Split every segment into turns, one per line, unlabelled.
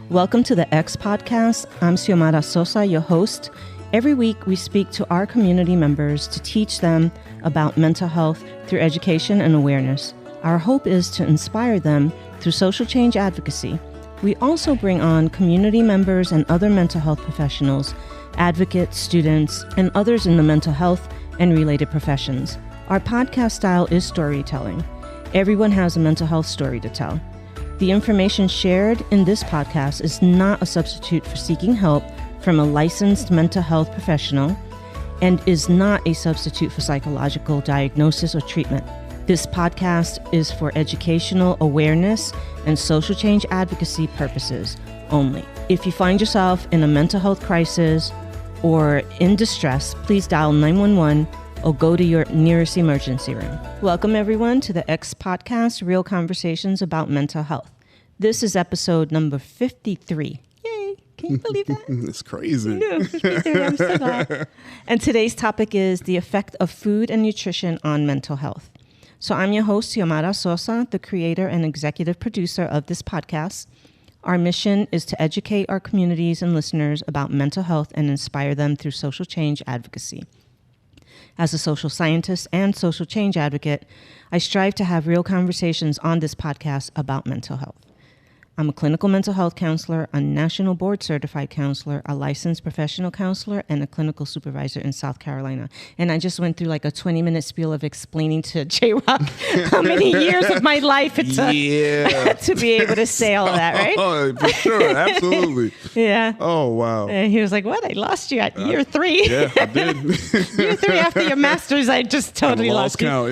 Welcome to the X Podcast. I'm Xiomara Sosa, your host. Every week, we speak to our community members to teach them about mental health through education and awareness. Our hope is to inspire them through social change advocacy. We also bring on community members and other mental health professionals, advocates, students, and others in the mental health and related professions. Our podcast style is storytelling. Everyone has a mental health story to tell. The information shared in this podcast is not a substitute for seeking help from a licensed mental health professional and is not a substitute for psychological diagnosis or treatment. This podcast is for educational awareness and social change advocacy purposes only. If you find yourself in a mental health crisis or in distress, please dial 911 or go to your nearest emergency room. Welcome everyone to the X Podcast, Real Conversations about Mental Health. This is episode number 53. Yay, can you believe that?
It's crazy.
No, 53, I'm so glad. And today's topic is the effect of food and nutrition on mental health. So I'm your host, Xiomara Sosa, the creator and executive producer of this podcast. Our mission is to educate our communities and listeners about mental health and inspire them through social change advocacy. As a social scientist and social change advocate, I strive to have real conversations on this podcast about mental health. I'm a clinical mental health counselor, a national board certified counselor, a licensed professional counselor, and a clinical supervisor in South Carolina. And I just went through like a 20-minute spiel of explaining to J-Rock how many years of my life it took to be able to say all of that, right?
Oh, for sure, absolutely.
Yeah.
Oh, wow.
And he was like, what? I lost you at year 3.
Yeah, I did.
Year 3 after your master's, I just totally lost you.
Count,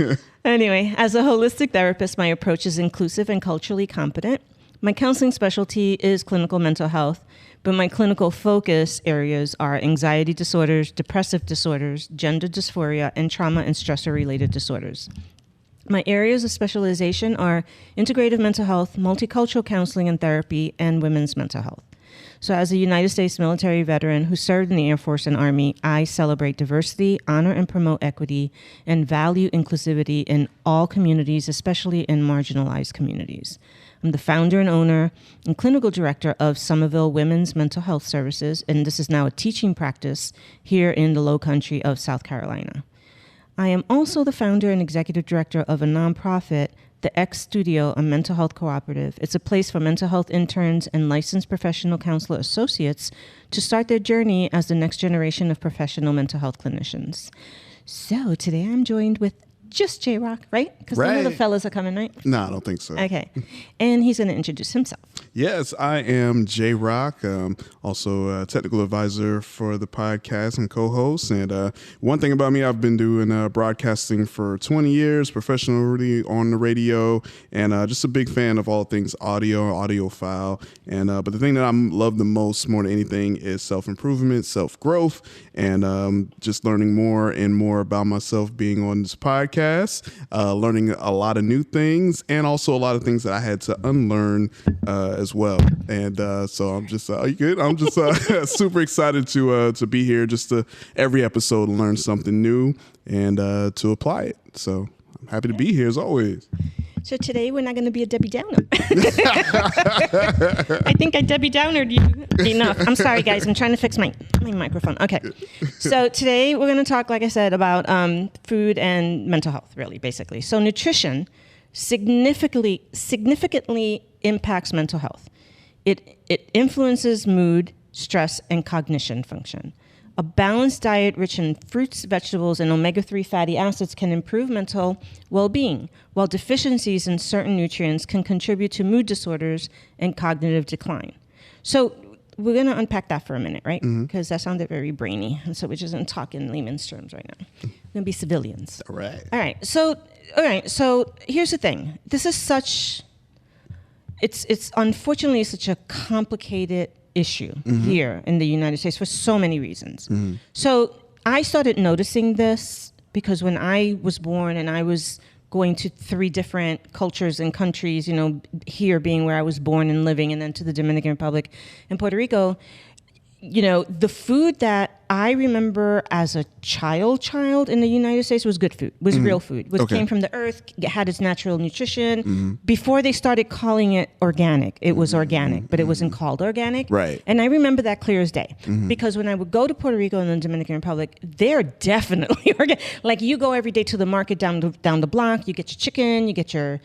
yeah.
Anyway, as a holistic therapist, my approach is inclusive and culturally competent. My counseling specialty is clinical mental health, but my clinical focus areas are anxiety disorders, depressive disorders, gender dysphoria, and trauma and stressor-related disorders. My areas of specialization are integrative mental health, multicultural counseling and therapy, and women's mental health. So as a United States military veteran who served in the Air Force and Army, I celebrate diversity, honor and promote equity, and value inclusivity in all communities, especially in marginalized communities. I'm the founder and owner and clinical director of Somerville Women's Mental Health Services, and this is now a teaching practice here in the Low Country of South Carolina. I am also the founder and executive director of a nonprofit, the X Studio, a mental health cooperative. It's a place for mental health interns and licensed professional counselor associates to start their journey as the next generation of professional mental health clinicians. So today I'm joined with just J-Rock, right? Because none of the fellas are coming, right?
No, I don't think so.
Okay. And he's going to introduce himself.
Yes, I am J-Rock, also a technical advisor for the podcast and co-host. And one thing about me, I've been doing broadcasting for 20 years, professionally on the radio, and just a big fan of all things audio, audiophile. And but the thing that I love the most, more than anything, is self-improvement, self-growth, and just learning more and more about myself being on this podcast. Learning a lot of new things and also a lot of things that I had to unlearn as well. And so I'm just, are you good? I'm just super excited to be here just to every episode and learn something new and to apply it. So I'm happy to be here as always.
So today we're not going to be a Debbie Downer. I think I Debbie Downered you enough. I'm sorry, guys. I'm trying to fix my microphone. Okay. So today we're going to talk, like I said, about food and mental health, really, basically. So nutrition significantly impacts mental health. It influences mood, stress, and cognition function. A balanced diet rich in fruits, vegetables, and omega-3 fatty acids can improve mental well-being, while deficiencies in certain nutrients can contribute to mood disorders and cognitive decline. So we're going to unpack that for a minute, right? Because that sounded very brainy. And so we're just going to talk in layman's terms right now. We're going to be civilians.
All right.
All right. So here's the thing. This is such, it's unfortunately such a complicated issue here in the United States for so many reasons. So I started noticing this because when I was born and I was going to 3 different cultures and countries, you know, here being where I was born and living, and then to the Dominican Republic and Puerto Rico, you know, the food that I remember as a child in the United States was good food, was real food, was came from the earth, had its natural nutrition. Before they started calling it organic, it was organic, but it wasn't called organic.
Right.
And I remember that clear as day because when I would go to Puerto Rico and the Dominican Republic, they're definitely organic. Like you go every day to the market down the block, you get your chicken, you get your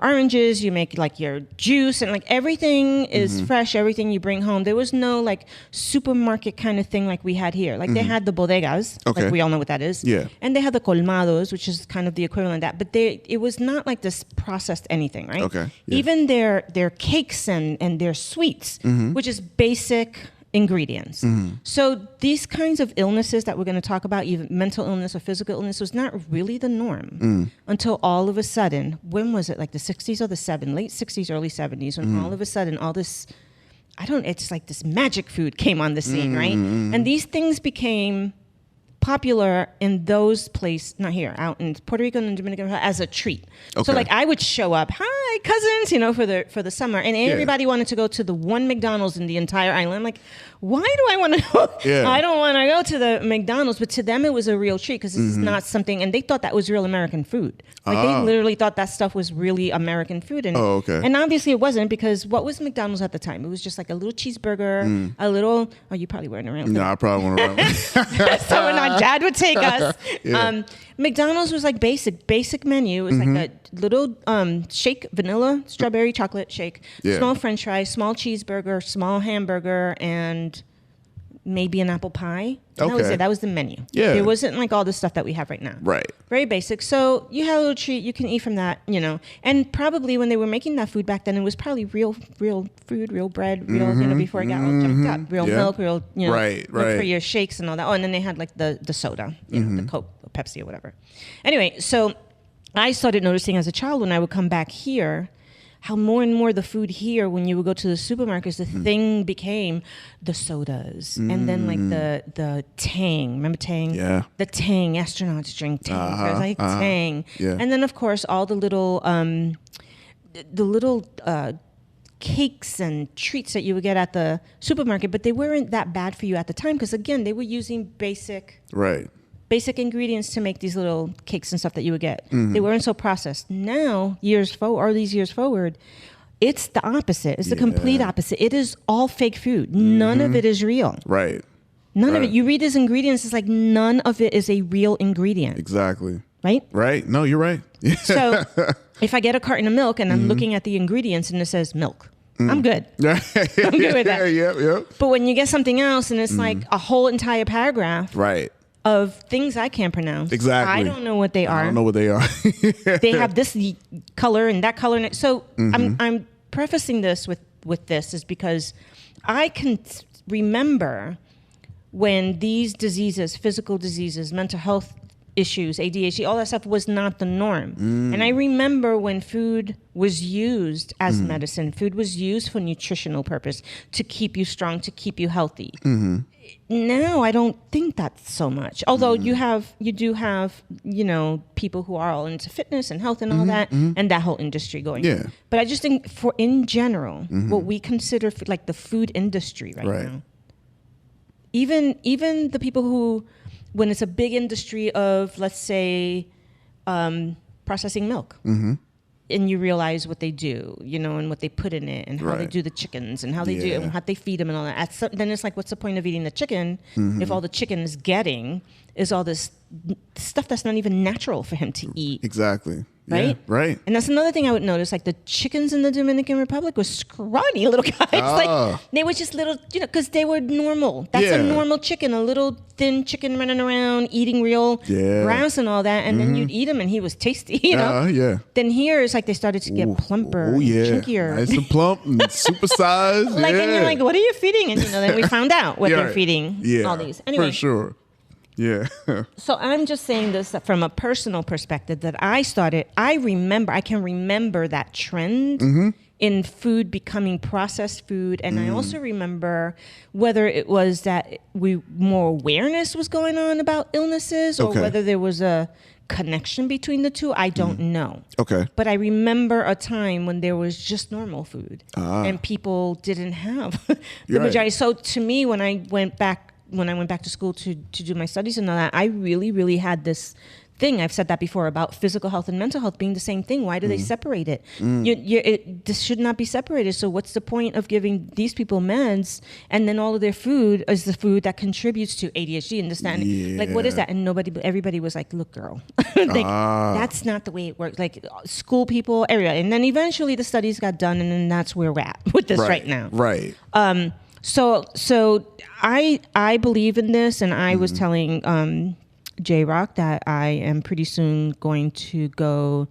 oranges, you make like your juice, and like everything is fresh, everything you bring home. There was no like supermarket kind of thing like we had here. Like they had the bodegas, like we all know what that is.
Yeah.
And they had the colmados, which is kind of the equivalent of that. But it was not like this processed anything, right?
Okay. Yeah.
Even their cakes and their sweets, which is basic ingredients. So these kinds of illnesses that we're going to talk about, even mental illness or physical illness, was not really the norm until all of a sudden, when was it? Like the 60s or the 70s, late 60s, early 70s, when all of a sudden all this, it's like this magic food came on the scene, right? And these things became popular in those places, not here, out in Puerto Rico and the Dominican Republic, as a treat.
Okay.
So like I would show up, hi cousins, for the summer, and everybody wanted to go to the one McDonald's in the entire island. I'm like, why do I want to go?
Yeah.
I don't want to go to the McDonald's, but to them it was a real treat because this is not something, and they thought that was real American food. Like they literally thought that stuff was really American food, and and obviously it wasn't, because what was McDonald's at the time? It was just like a little cheeseburger, a little. Oh, you probably weren't around.
No, I probably weren't around.
So when our dad would take us, McDonald's was like basic menu. It was like a little shake, vanilla strawberry chocolate shake, small French fries, small cheeseburger, small hamburger, and maybe an apple pie. And that was it. That was the menu.
Yeah.
There wasn't like all the stuff that we have right now.
Right.
Very basic. So you have a little treat. You can eat from that, And probably when they were making that food back then, it was probably real food, real bread, real, before it got all jumped up. Real milk, real, milk for your shakes and all that. Oh, and then they had like the soda, the Coke, or Pepsi, or whatever. Anyway, so I started noticing as a child when I would come back here, how more and more the food here, when you would go to the supermarkets, the thing became the sodas. And then like the Tang. Remember Tang?
Yeah.
The Tang. Astronauts drink Tang. So it was like Tang.
Yeah.
And then, of course, all the little cakes and treats that you would get at the supermarket. But they weren't that bad for you at the time because, again, they were using basic ingredients to make these little cakes and stuff that you would get. They weren't so processed. Now, years forward, it's the opposite. It's the complete opposite. It is all fake food. None of it is real.
Right.
None of it. You read these ingredients, it's like none of it is a real ingredient.
Exactly.
Right?
Right. No, you're right.
So if I get a carton of milk and I'm looking at the ingredients and it says milk, I'm good. I'm good with that.
Yeah.
But when you get something else and it's like a whole entire paragraph.
Right.
Of things I can't pronounce.
Exactly.
I don't know what they are.
I don't know what they are.
They have this color and that color. So I'm prefacing this with this is because I can remember when these diseases, physical diseases, mental health issues, ADHD, all that stuff was not the norm. And I remember when food was used as medicine, food was used for nutritional purpose, to keep you strong, to keep you healthy. Now I don't think that so much. Although you do have, people who are all into fitness and health and all that, and that whole industry going.
Yeah.
But I just think in general, what we consider like the food industry right now, even the people who, when it's a big industry of, let's say, processing milk, and you realize what they do, and what they put in it, and how they do the chickens, and how they do, and how they feed them, and all that. Then it's like, what's the point of eating the chicken if all the chicken is getting is all this stuff that's not even natural for him to eat?
Exactly.
Right?
Yeah, right.
And that's another thing I would notice. Like the chickens in the Dominican Republic were scrawny little guys. Like they were just little, because they were normal. That's a normal chicken, a little thin chicken running around eating real grass and all that. And then you'd eat him and he was tasty, Then here it's like they started to get plumper, chunkier.
Nice and plump and supersized.
And you're like, what are you feeding? And then we found out what they're feeding. All these. Anyway.
For sure. Yeah.
So I'm just saying this from a personal perspective that I can remember that trend in food becoming processed food. And I also remember whether it was that more awareness was going on about illnesses or whether there was a connection between the two. I don't know.
Okay.
But I remember a time when there was just normal food and people didn't have the majority. So to me, when I went back when I went back to school to do my studies and all that, I really, really had this thing. I've said that before about physical health and mental health being the same thing. Why do they separate it? This should not be separated. So what's the point of giving these people meds and then all of their food is the food that contributes to ADHD and this, that, and like, what is that? And everybody was like, look, girl, like, that's not the way it works. Like school people, everybody. And then eventually the studies got done and then that's where we're at with this right now.
Right.
So I believe in this, and I was telling J-Rock that I am pretty soon going to go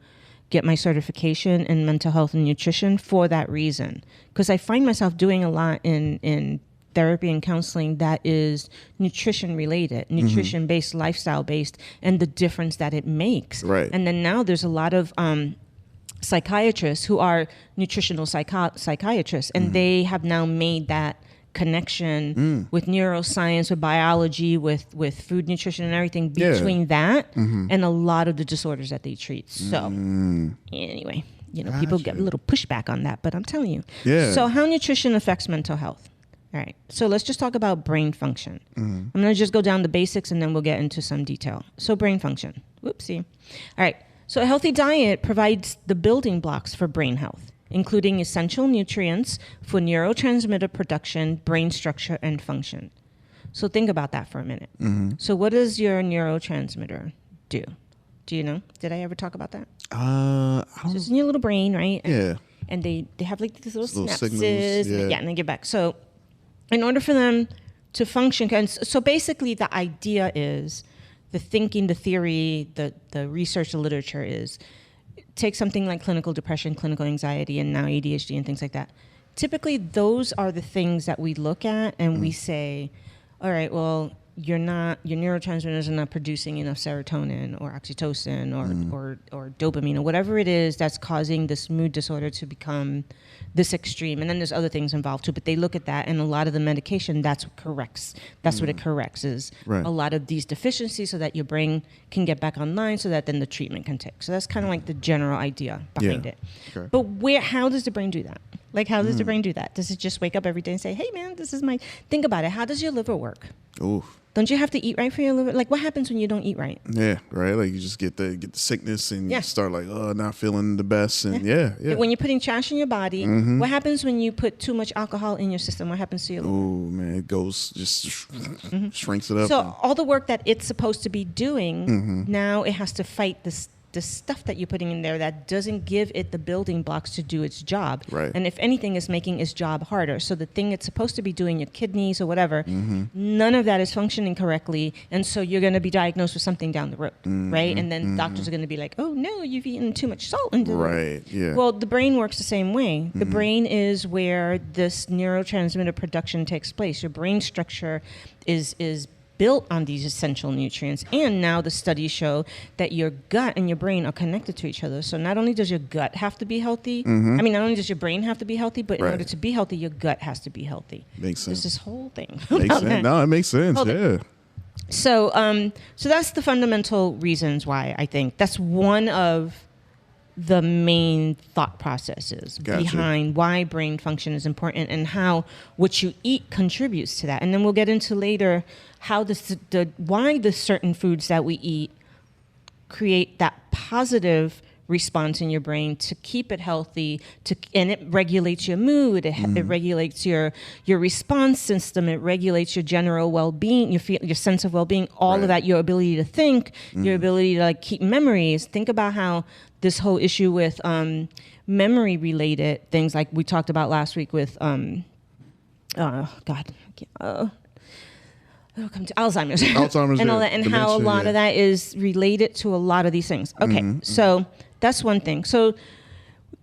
get my certification in mental health and nutrition for that reason. Because I find myself doing a lot in therapy and counseling that is nutrition related, nutrition based, lifestyle based, and the difference that it makes.
Right.
And then now there's a lot of psychiatrists who are nutritional psychiatrists, and they have now made that connection with neuroscience, with biology, with food, nutrition, and everything between that and a lot of the disorders that they treat. So anyway, people get a little pushback on that, but I'm telling you.
Yeah.
So how nutrition affects mental health. All right. So let's just talk about brain function. I'm going to just go down the basics and then we'll get into some detail. So brain function. Whoopsie. All right. So a healthy diet provides the building blocks for brain health, including essential nutrients for neurotransmitter production, brain structure, and function. So think about that for a minute. So what does your neurotransmitter do? Do you know? Did I ever talk about that?
I don't
So it's in your little brain, right?
Yeah.
And they have like these little
Little
synapses.
signals,
And they get back. So in order for them to function, and so basically the idea is, the thinking, the theory, the research, the literature is, take something like clinical depression, clinical anxiety, and now ADHD and things like that. Typically, those are the things that we look at and we say, all right, well, your neurotransmitters are not producing enough serotonin or oxytocin or dopamine or whatever it is that's causing this mood disorder to become this extreme. And then there's other things involved too, but they look at that, and a lot of the medication, that's what corrects. That's what it corrects, is a lot of these deficiencies so that your brain can get back online so that then the treatment can take. So that's kind of like the general idea behind it.
Okay.
But how does the brain do that? Like, how does the brain do that? Does it just wake up every day and say, hey, man, this is my... Think about it. How does your liver work?
Oof.
Don't you have to eat right for your liver? Like, what happens when you don't eat right?
Yeah, right. Like you just get the sickness and you start like, not feeling the best, and
When you're putting trash in your body, what happens when you put too much alcohol in your system? What happens to your liver?
Oh man, it goes just shrinks it up.
So all the work that it's supposed to be doing, now it has to fight the stuff that you're putting in there that doesn't give it the building blocks to do its job.
Right.
And if anything, is making its job harder. So the thing it's supposed to be doing, your kidneys or whatever, none of that is functioning correctly. And so you're going to be diagnosed with something down the road, right? And then doctors are going to be like, oh, no, you've eaten too much salt.
Right, yeah.
Well, the brain works the same way. The brain is where this neurotransmitter production takes place. Your brain structure is built on these essential nutrients. And now the studies show that your gut and your brain are connected to each other. So not only does your gut have to be healthy, not only does your brain have to be healthy, but in order to be healthy, your gut has to be healthy.
Makes sense.
There's this whole thing.
Makes sense. No, it makes sense.
So that's the fundamental reasons why I think that's one of the main thought processes behind why brain function is important and how what you eat contributes to that. And then we'll get into later how why the certain foods that we eat create that positive response in your brain to keep it healthy, and it regulates your mood, it regulates your response system, it regulates your general well-being, your sense of well-being, all of that, your ability to think, your ability to keep memories. Think about how this whole issue with memory related things, like we talked about last week with Alzheimer's and all that, and how a lot of that is related to a lot of these things. Okay, so that's one thing. So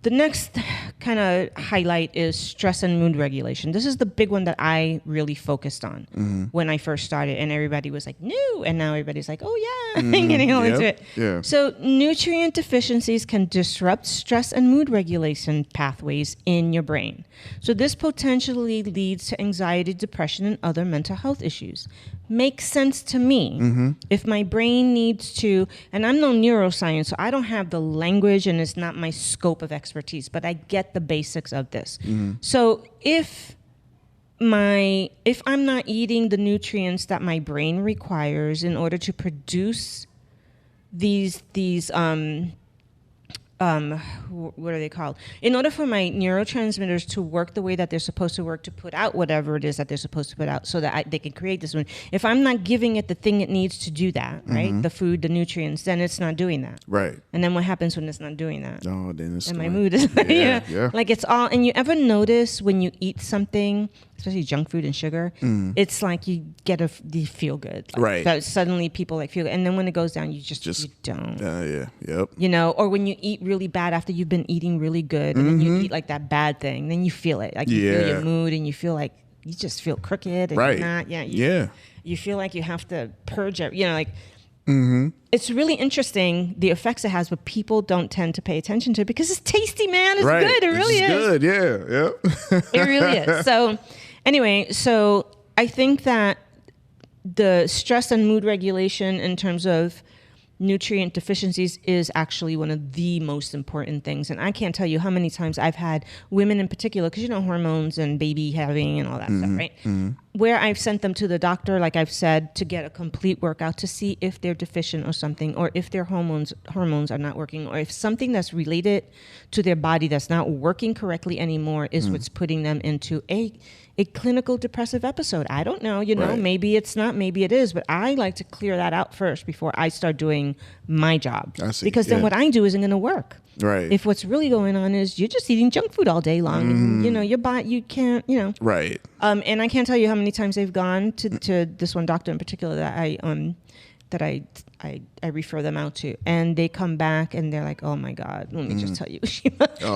the next kind of highlight is stress and mood regulation. This is the big one that I really focused on when I first started, and everybody was like, no, and now everybody's like, oh yeah, getting all into it.
Yeah.
So nutrient deficiencies can disrupt stress and mood regulation pathways in your brain. So this potentially leads to anxiety, depression, and other mental health issues. Makes sense to me. If my brain needs to, and I'm no neuroscience, so I don't have the language and it's not my scope of expertise, but I get the basics of this. So if if I'm not eating the nutrients that my brain requires in order to produce these what are they called? In order for my neurotransmitters to work the way that they're supposed to work, to put out whatever it is that they're supposed to put out, so that they can create this one. If I'm not giving it the thing it needs to do that, right, the food, the nutrients, then it's not doing that.
Right.
And then what happens when it's not doing that?
Oh, then it's
and my mood is like it's all. And you ever notice when you eat something, especially junk food and sugar, it's like you feel good, like,
right?
That suddenly people like feel good, and then when it goes down, you don't.
Yep.
You know, or when you eat really bad after you've been eating really good, and then you eat like that bad thing, then you feel it, like you feel your mood, and you feel like you just feel crooked, and
right?
You feel like you have to purge it, like. It's really interesting the effects it has, but people don't tend to pay attention to it because it's tasty, man. It's good. It really is.
Good, yeah.
It really is. So, anyway, I think that the stress and mood regulation in terms of nutrient deficiencies is actually one of the most important things. And I can't tell you how many times I've had women in particular, because hormones and baby having and all that stuff, right? Where I've sent them to the doctor, like I've said, to get a complete workout to see if they're deficient or something, or if their hormones are not working, or if something that's related to their body that's not working correctly anymore is what's putting them into a clinical depressive episode. I don't know,
right.
Maybe it's not, maybe it is, but I like to clear that out first before I start doing my job.
I see.
Because then what I do isn't going to work.
Right.
If what's really going on is you're just eating junk food all day long, and, your body, you can't,
Right.
And I can't tell you how many times they've gone to this one doctor in particular that I refer them out to, and they come back and they're like, oh my God, let me just tell you,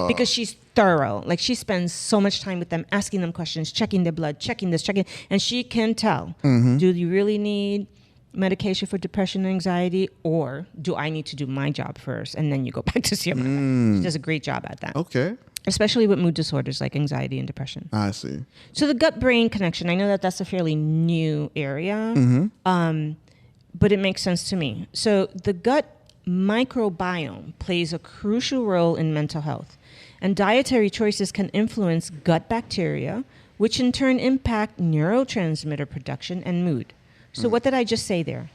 because she's thorough. Like, she spends so much time with them, asking them questions, checking their blood, checking this, and she can tell, do you really need medication for depression and anxiety, or do I need to do my job first and then you go back to Xiomara? She does a great job at that.
Okay.
Especially with mood disorders like anxiety and depression.
I see.
So the gut-brain connection, I know that that's a fairly new area, but it makes sense to me. So the gut microbiome plays a crucial role in mental health, and dietary choices can influence gut bacteria, which in turn impact neurotransmitter production and mood. So what did I just say there?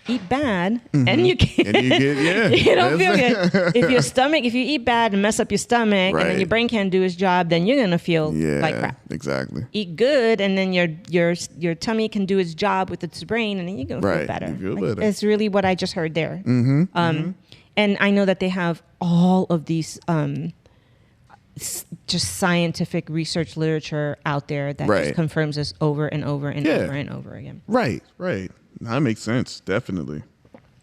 Eat bad, and you can't. And you don't feel good. If you eat bad and mess up your stomach, and then your brain can't do its job, then you're gonna feel like crap.
Exactly.
Eat good, and then your tummy can do its job with its brain, and then you're gonna feel better.
You feel better.
It's really what I just heard there. And I know that they have all of these just scientific research literature out there that just confirms this over and over and over and over again.
Right. That makes sense. Definitely.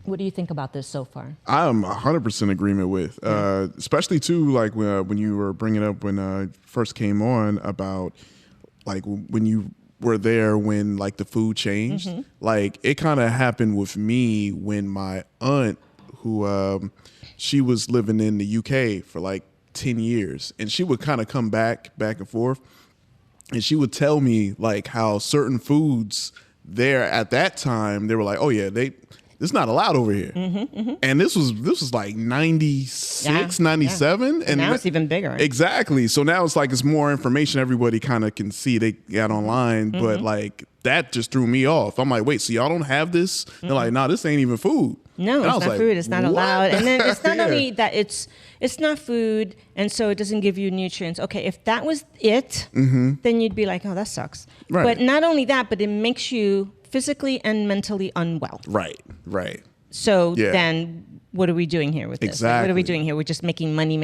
What do you think about this so far?
I'm 100% agreement with, especially too, like when you were bringing up when I first came on about like when you were there when like the food changed, like it kind of happened with me when my aunt, who she was living in the UK for like 10 years, and she would kind of come back and forth, and she would tell me like how certain foods there at that time, they were like, oh yeah, it's not allowed over here. And this was like 96, 97.
And now it's even bigger.
Exactly. So now it's like it's more information everybody kind of can see. They got online, but like that just threw me off. I'm like, wait, so y'all don't have this? They're like, nah, this ain't even food.
No, it's not food. It's not allowed. And then it's not only that it's not food, and so it doesn't give you nutrients. Okay, if that was it, then you'd be like, oh, that sucks.
Right.
But not only that, but it makes you physically and mentally unwell.
Right.
So then what are we doing here with this?
Exactly.
Like, what are we doing here? We're just making money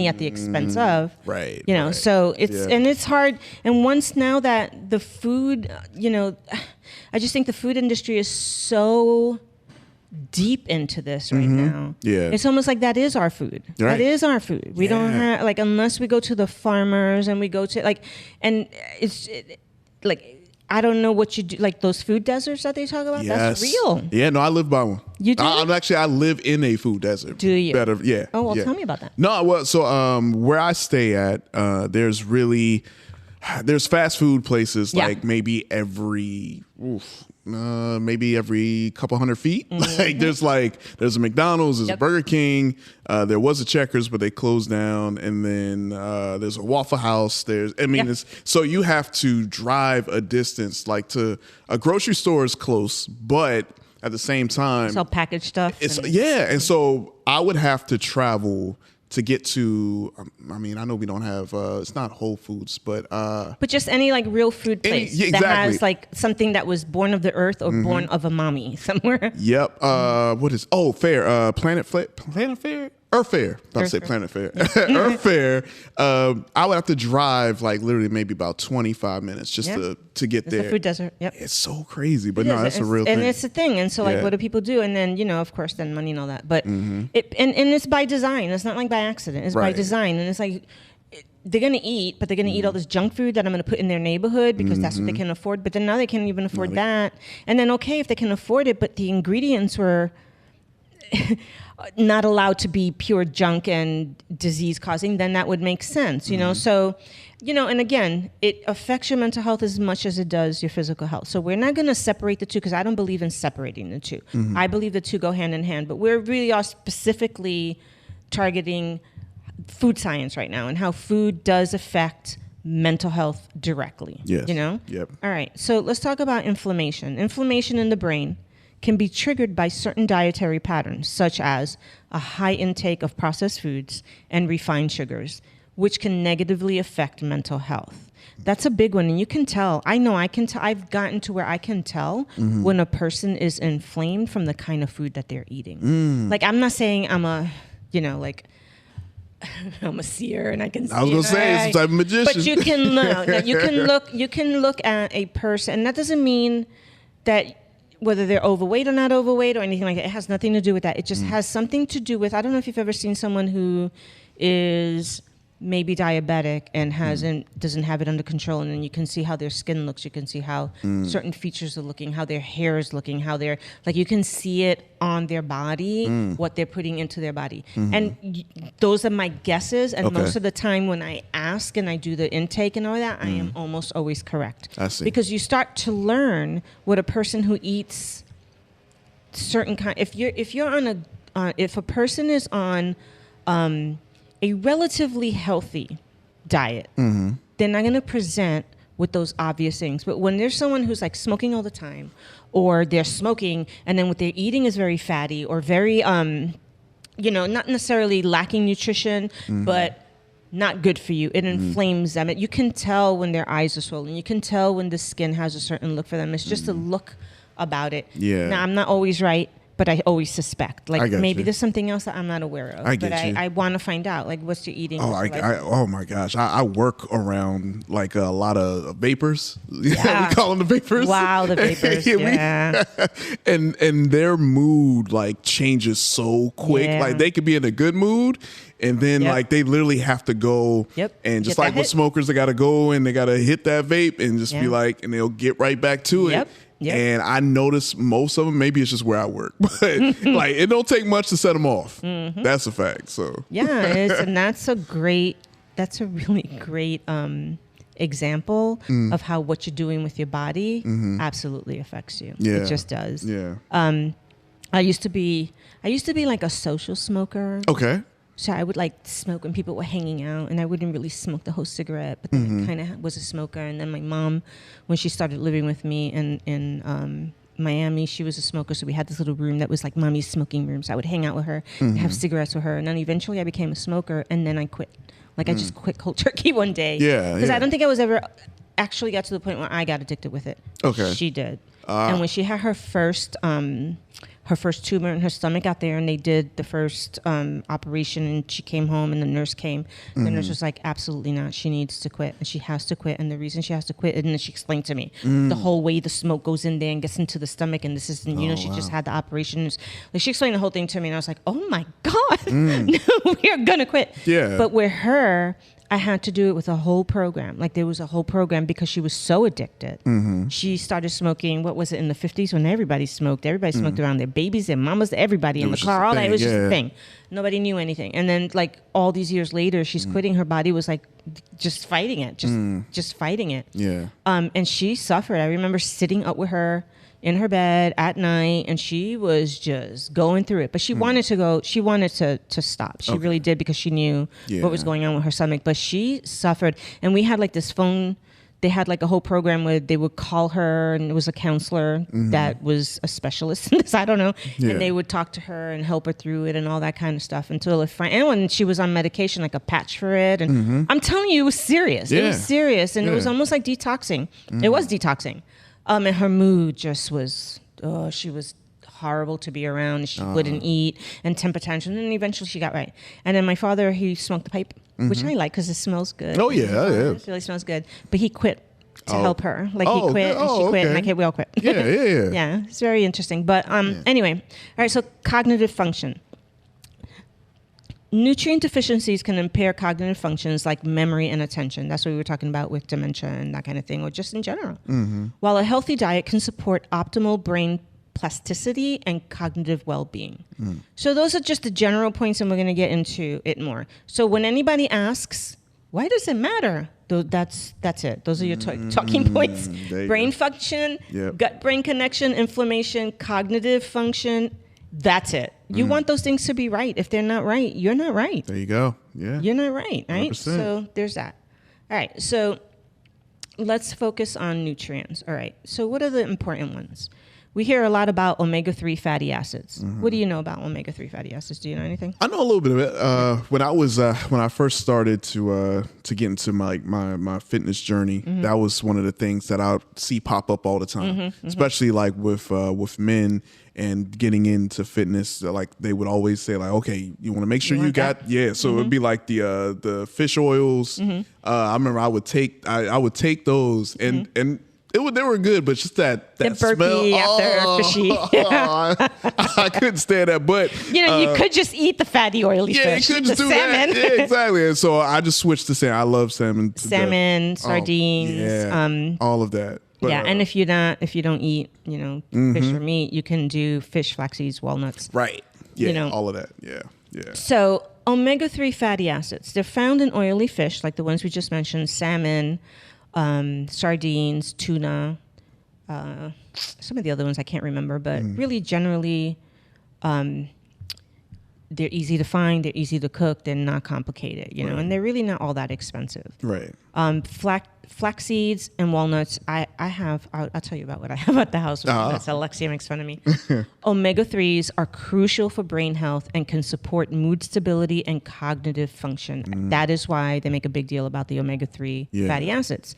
at the expense of.
Right.
So and it's hard. And once now that the food, I just think the food industry is so deep into this right now.
Yeah.
It's almost like that is our food.
Right.
That is our food. We don't have, like, unless we go to the farmers and we go to, like, and I don't know what you do, like those food deserts that they talk about.
Yes.
That's real.
Yeah, no, I live by one.
You do?
I live in a food desert.
Do you?
Better, yeah.
Oh, well, tell me about that.
No, well, so where I stay at, there's fast food places like maybe every maybe every couple 100 feet. Like there's a McDonald's, there's a Burger King, there was a Checkers, but they closed down, and then there's a Waffle House. So you have to drive a distance, like to a grocery store is close, but at the same time,
it's all packaged stuff.
And so I would have to travel to get to, I know we don't have, it's not Whole Foods, but
just any like real food place that has like something that was born of the earth or born of a mommy somewhere.
Yep. Fair, Planet Fair? Earth Fair. About to say Planet Fair. Earth Fair. I would have to drive like literally maybe about 25 minutes just to get there.
The food desert. Yep.
It's so crazy, but that's a real thing.
And it's a thing. And so like, what do people do? And then, of course, then money and all that. But and it's by design. It's not like by accident. It's by design. And it's like, they're going to eat, but they're going to eat all this junk food that I'm going to put in their neighborhood because that's what they can afford. But then now they can't even afford that. And then, okay, if they can afford it, but the ingredients were not allowed to be pure junk and disease causing, then that would make sense, So, and again, it affects your mental health as much as it does your physical health. So we're not going to separate the two because I don't believe in separating the two. I believe the two go hand in hand, but we're really all specifically targeting food science right now and how food does affect mental health directly.
Yes.
Yep. All right. So let's talk about inflammation. Inflammation in the brain can be triggered by certain dietary patterns, such as a high intake of processed foods and refined sugars, which can negatively affect mental health. That's a big one, and you can tell. I know I can tell. I've gotten to where I can tell when a person is inflamed from the kind of food that they're eating. Like, I'm not saying I'm a seer and I can see.
I was gonna say some type of magician.
But you can look at a person, and that doesn't mean that whether they're overweight or not overweight or anything like that. It has nothing to do with that. It just has something to do with, I don't know if you've ever seen someone who is maybe diabetic and doesn't have it under control, and then you can see how their skin looks, you can see how certain features are looking, how their hair is looking, how they're like, you can see it on their body, what they're putting into their body. And those are my guesses, and most of the time when I ask and I do the intake and all that, I am almost always correct.
I see.
Because you start to learn what a person who eats certain kind, if a person is on a relatively healthy diet, they're not going to present with those obvious things. But when there's someone who's like smoking all the time, or they're smoking and then what they're eating is very fatty or very, not necessarily lacking nutrition, but not good for you, it inflames them. You can tell when their eyes are swollen. You can tell when the skin has a certain look for them. It's just a look about it.
Yeah.
Now, I'm not always right, but I always suspect. Like, maybe
you.
There's something else that I'm not aware of. I want to find out, like, what's your eating?
Oh my gosh. I work around like a lot of vapors.
Yeah.
We call them the vapors.
Wow, the vapors. Yeah.
And their mood like changes so quick.
Yeah.
Like they could be in a good mood, and then like they literally have to go and just like with smokers, they got to go and they got to hit that vape and just be like, and they'll get right back to it. Yep. And I notice most of them, maybe it's just where I work, but like it don't take much to set them off. That's a fact. So
and that's a really great example of how what you're doing with your body absolutely affects you. It just does.
Yeah.
I used to be like a social smoker.
Okay.
So I would like smoke when people were hanging out, and I wouldn't really smoke the whole cigarette, but then I kind of was a smoker. And then my mom, when she started living with me in Miami, she was a smoker. So we had this little room that was like mommy's smoking room. So I would hang out with her, have cigarettes with her. And then eventually I became a smoker, and then I quit. Like I just quit cold turkey one day.
Yeah.
Because I don't think I was ever actually got to the point where I got addicted with it.
Okay.
She did. And when she had her first tumor in her stomach out there, and they did the first operation, and she came home and the nurse came. The nurse was like, absolutely not. She needs to quit, and she has to quit. And the reason she has to quit, and then she explained to me the whole way the smoke goes in there and gets into the stomach, and this is, she just had the operation. Like, she explained the whole thing to me, and I was like, oh my God, no, we are going to quit.
Yeah.
But with her, I had to do it with a whole program. Like, there was a whole program because she was so addicted. She started smoking, what was it, in the 50s when everybody smoked? Everybody smoked around their babies, their mamas, everybody in the car. All that. It was just a thing. Nobody knew anything. And then, like, all these years later, she's quitting. Her body was, like, just fighting it. Just fighting it.
Yeah.
And she suffered. I remember sitting up with her, in her bed at night, and she was just going through it. But she wanted to go. She wanted to stop. She really did, because she knew what was going on with her stomach. But she suffered, and we had like this phone. They had like a whole program where they would call her, and it was a counselor that was a specialist in this. I don't know. And they would talk to her and help her through it and all that kind of stuff until and when she was on medication, like a patch for it. And I'm telling you, it was serious. It was serious. And it was almost like detoxing. It was detoxing. And her mood just was, she was horrible to be around. She wouldn't eat, and temper tantrum. And eventually she got right. And then my father, he smoked the pipe, which I like because it smells good.
Oh, yeah.
It really smells good. But he quit to help her. Like he quit and she quit, and like, hey, we all quit.
Yeah.
Yeah, it's very interesting. But anyway, all right, so cognitive function. Nutrient deficiencies can impair cognitive functions like memory and attention. That's what we were talking about with dementia and that kind of thing, or just in general. While a healthy diet can support optimal brain plasticity and cognitive well-being. So those are just the general points, and we're going to get into it more. So when anybody asks, why does it matter? That's it. Those are your talking points. Brain function, gut-brain connection, inflammation, cognitive function. That's it. You want those things to be right. If they're not right, you're not right.
There you go. Yeah.
You're not right, right?
100%.
So there's that. All right. So let's focus on nutrients. All right. So what are the important ones? We hear a lot about omega-3 fatty acids. What do you know about omega-3 fatty acids? Do you know anything?
I know a little bit of it. When I first started to get into my fitness journey, that was one of the things that I would see pop up all the time, especially like with men and getting into fitness. Like they would always say like, okay, you want to make sure you got So it'd be like the fish oils. I remember I would take those and. They were good, but just that
burpee
smell.
After fishy.
I couldn't stand that. But
you could just eat the fatty, oily fish.
You could just do
salmon.
that. Yeah, exactly. And so I just switched to salmon. I love salmon.
Sardines.
All of that. But,
and if you don't eat, fish or meat, you can do fish, flax seeds, walnuts.
Right. Yeah. All of that. Yeah. Yeah.
So omega-3 fatty acids, they're found in oily fish, like the ones we just mentioned, salmon, sardines, tuna, some of the other ones I can't remember, but really generally, they're easy to find, they're easy to cook, they're not complicated, you know, and they're really not all that expensive.
Right.
Flax seeds and walnuts, I'll tell you about what I have at the house. That's Alexia makes fun of me. Omega-3s are crucial for brain health and can support mood stability and cognitive function. That is why they make a big deal about the omega-3 fatty acids.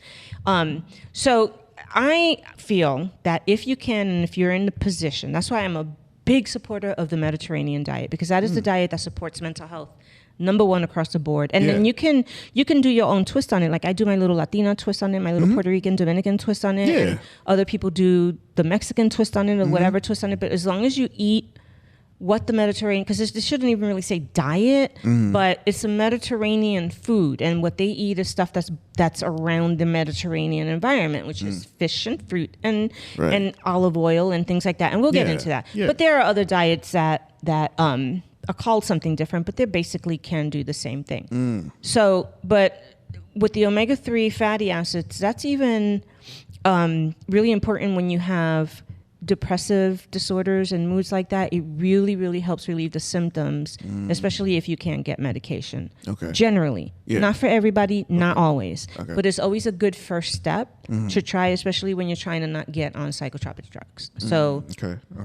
So I feel that if you can, and if you're in the position, that's why I'm a big supporter of the Mediterranean diet, because that is the diet that supports mental health. Number one across the board. And then you can do your own twist on it. Like I do my little Latina twist on it, my little Puerto Rican, Dominican twist on it. Yeah. And other people do the Mexican twist on it or whatever twist on it. But as long as you eat what the Mediterranean, because this shouldn't even really say diet, but it's a Mediterranean food. And what they eat is stuff that's around the Mediterranean environment, which is fish and fruit and olive oil and things like that. And we'll get into that. Yeah. But there are other diets that are called something different, but they basically can do the same thing. So, but with the omega-3 fatty acids, that's even really important when you have depressive disorders and moods like that. It really, really helps relieve the symptoms, especially if you can't get medication. Okay. Generally. Not for everybody, not always. Okay. But it's always a good first step to try, especially when you're trying to not get on psychotropic drugs. So,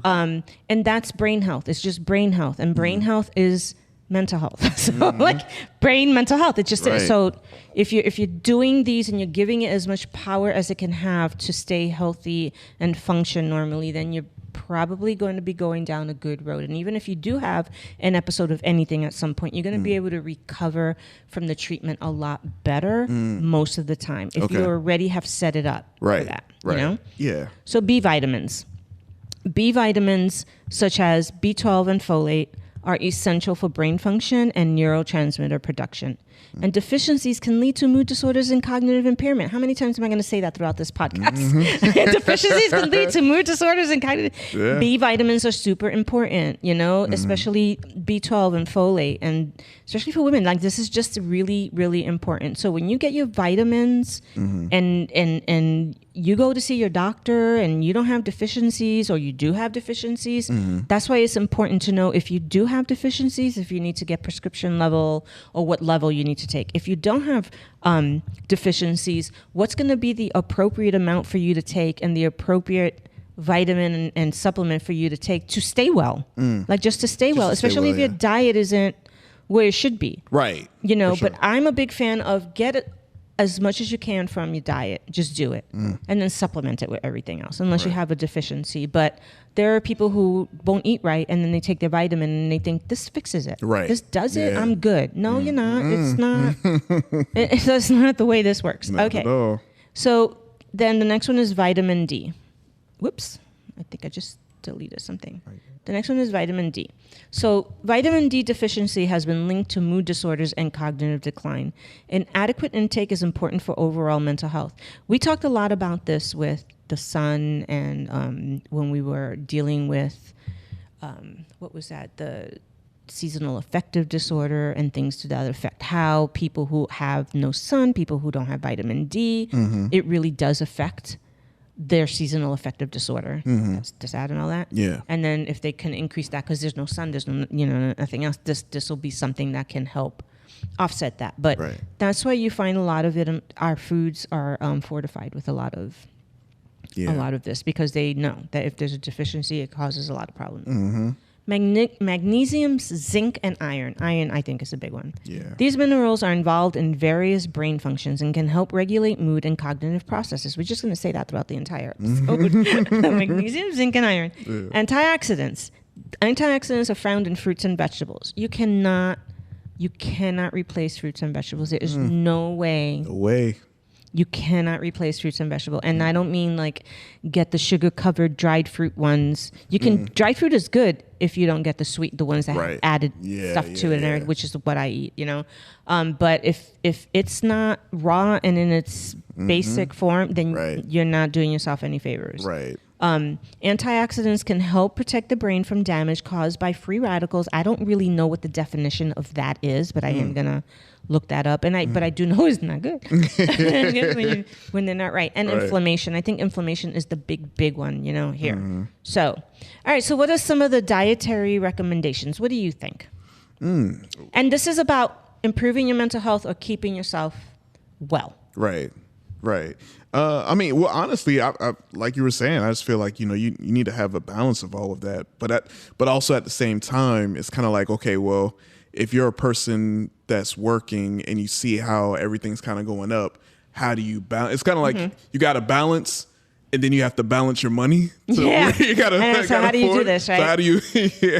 and that's brain health. It's just brain health. And brain health is mental health. So like brain mental health. It just is. So if you're doing these and you're giving it as much power as it can have to stay healthy and function normally, then you're probably going to be going down a good road. And even if you do have an episode of anything at some point, you're going to be able to recover from the treatment a lot better most of the time if you already have set it up for that. You know?
Yeah.
So B vitamins. B vitamins such as B12 and folate are essential for brain function and neurotransmitter production. And deficiencies can lead to mood disorders and cognitive impairment. How many times am I going to say that throughout this podcast? Deficiencies can lead to mood disorders and cognitive. Yeah. B vitamins are super important, especially B12 and folate, and especially for women. Like, this is just really, really important. So when you get your vitamins and you go to see your doctor and you don't have deficiencies, or you do have deficiencies, that's why it's important to know if you do have deficiencies, if you need to get prescription level or what level you need to take. If you don't have deficiencies, what's going to be the appropriate amount for you to take and the appropriate vitamin and supplement for you to take to stay well, like just to stay well, especially if your diet isn't where it should be.
Right.
Sure. But I'm a big fan of get it as much as you can from your diet. Just do it. And then supplement it with everything else, unless you have a deficiency. But there are people who won't eat right, and then they take their vitamin and they think this fixes it.
Right.
This does it. I'm good. No, you're not. It's not. It's not the way this works.
Not
okay.
At all.
So then the next one is vitamin D. Whoops. I think I just deleted something. The next one is vitamin D. So vitamin D deficiency has been linked to mood disorders and cognitive decline. An adequate intake is important for overall mental health. We talked a lot about this with the sun, and when we were dealing with, what was that? The seasonal affective disorder and things to that effect. How people who have no sun, people who don't have vitamin D, it really does affect their seasonal affective disorder. That's DSAD and all that.
Yeah.
And then if they can increase that, because there's no sun, there's no, nothing else, this will be something that can help offset that. But that's why you find a lot of it. Our foods are fortified with a lot of this, because they know that if there's a deficiency, it causes a lot of problems. Magnesium, zinc, and iron. Iron, I think, is a big one.
Yeah.
These minerals are involved in various brain functions and can help regulate mood and cognitive processes. We're just going to say that throughout the entire episode. Magnesium, zinc, and iron. Yeah. Antioxidants. Antioxidants are found in fruits and vegetables. You cannot replace fruits and vegetables. There is no way.
No way.
You cannot replace fruits and vegetables. And I don't mean like get the sugar-covered dried fruit ones. You can dried fruit is good if you don't get the ones that have added stuff to it, and which is what I eat, But if it's not raw and in its basic form, then you're not doing yourself any favors.
Right.
Antioxidants can help protect the brain from damage caused by free radicals. I don't really know what the definition of that is, but I am gonna look that up. And but I do know it's not good when they're not right. And inflammation. I think inflammation is the big one, here. So, all right. So what are some of the dietary recommendations? What do you think? And this is about improving your mental health or keeping yourself well.
Right. I mean, well, honestly, I like you were saying, I just feel like, you need to have a balance of all of that. But also at the same time, it's kind of like, okay, well, if you're a person that's working and you see how everything's kind of going up, how do you balance? It's kind of like you got to balance, and then you have to balance your money. So you gotta,
so how do you do this, right?
So how do you?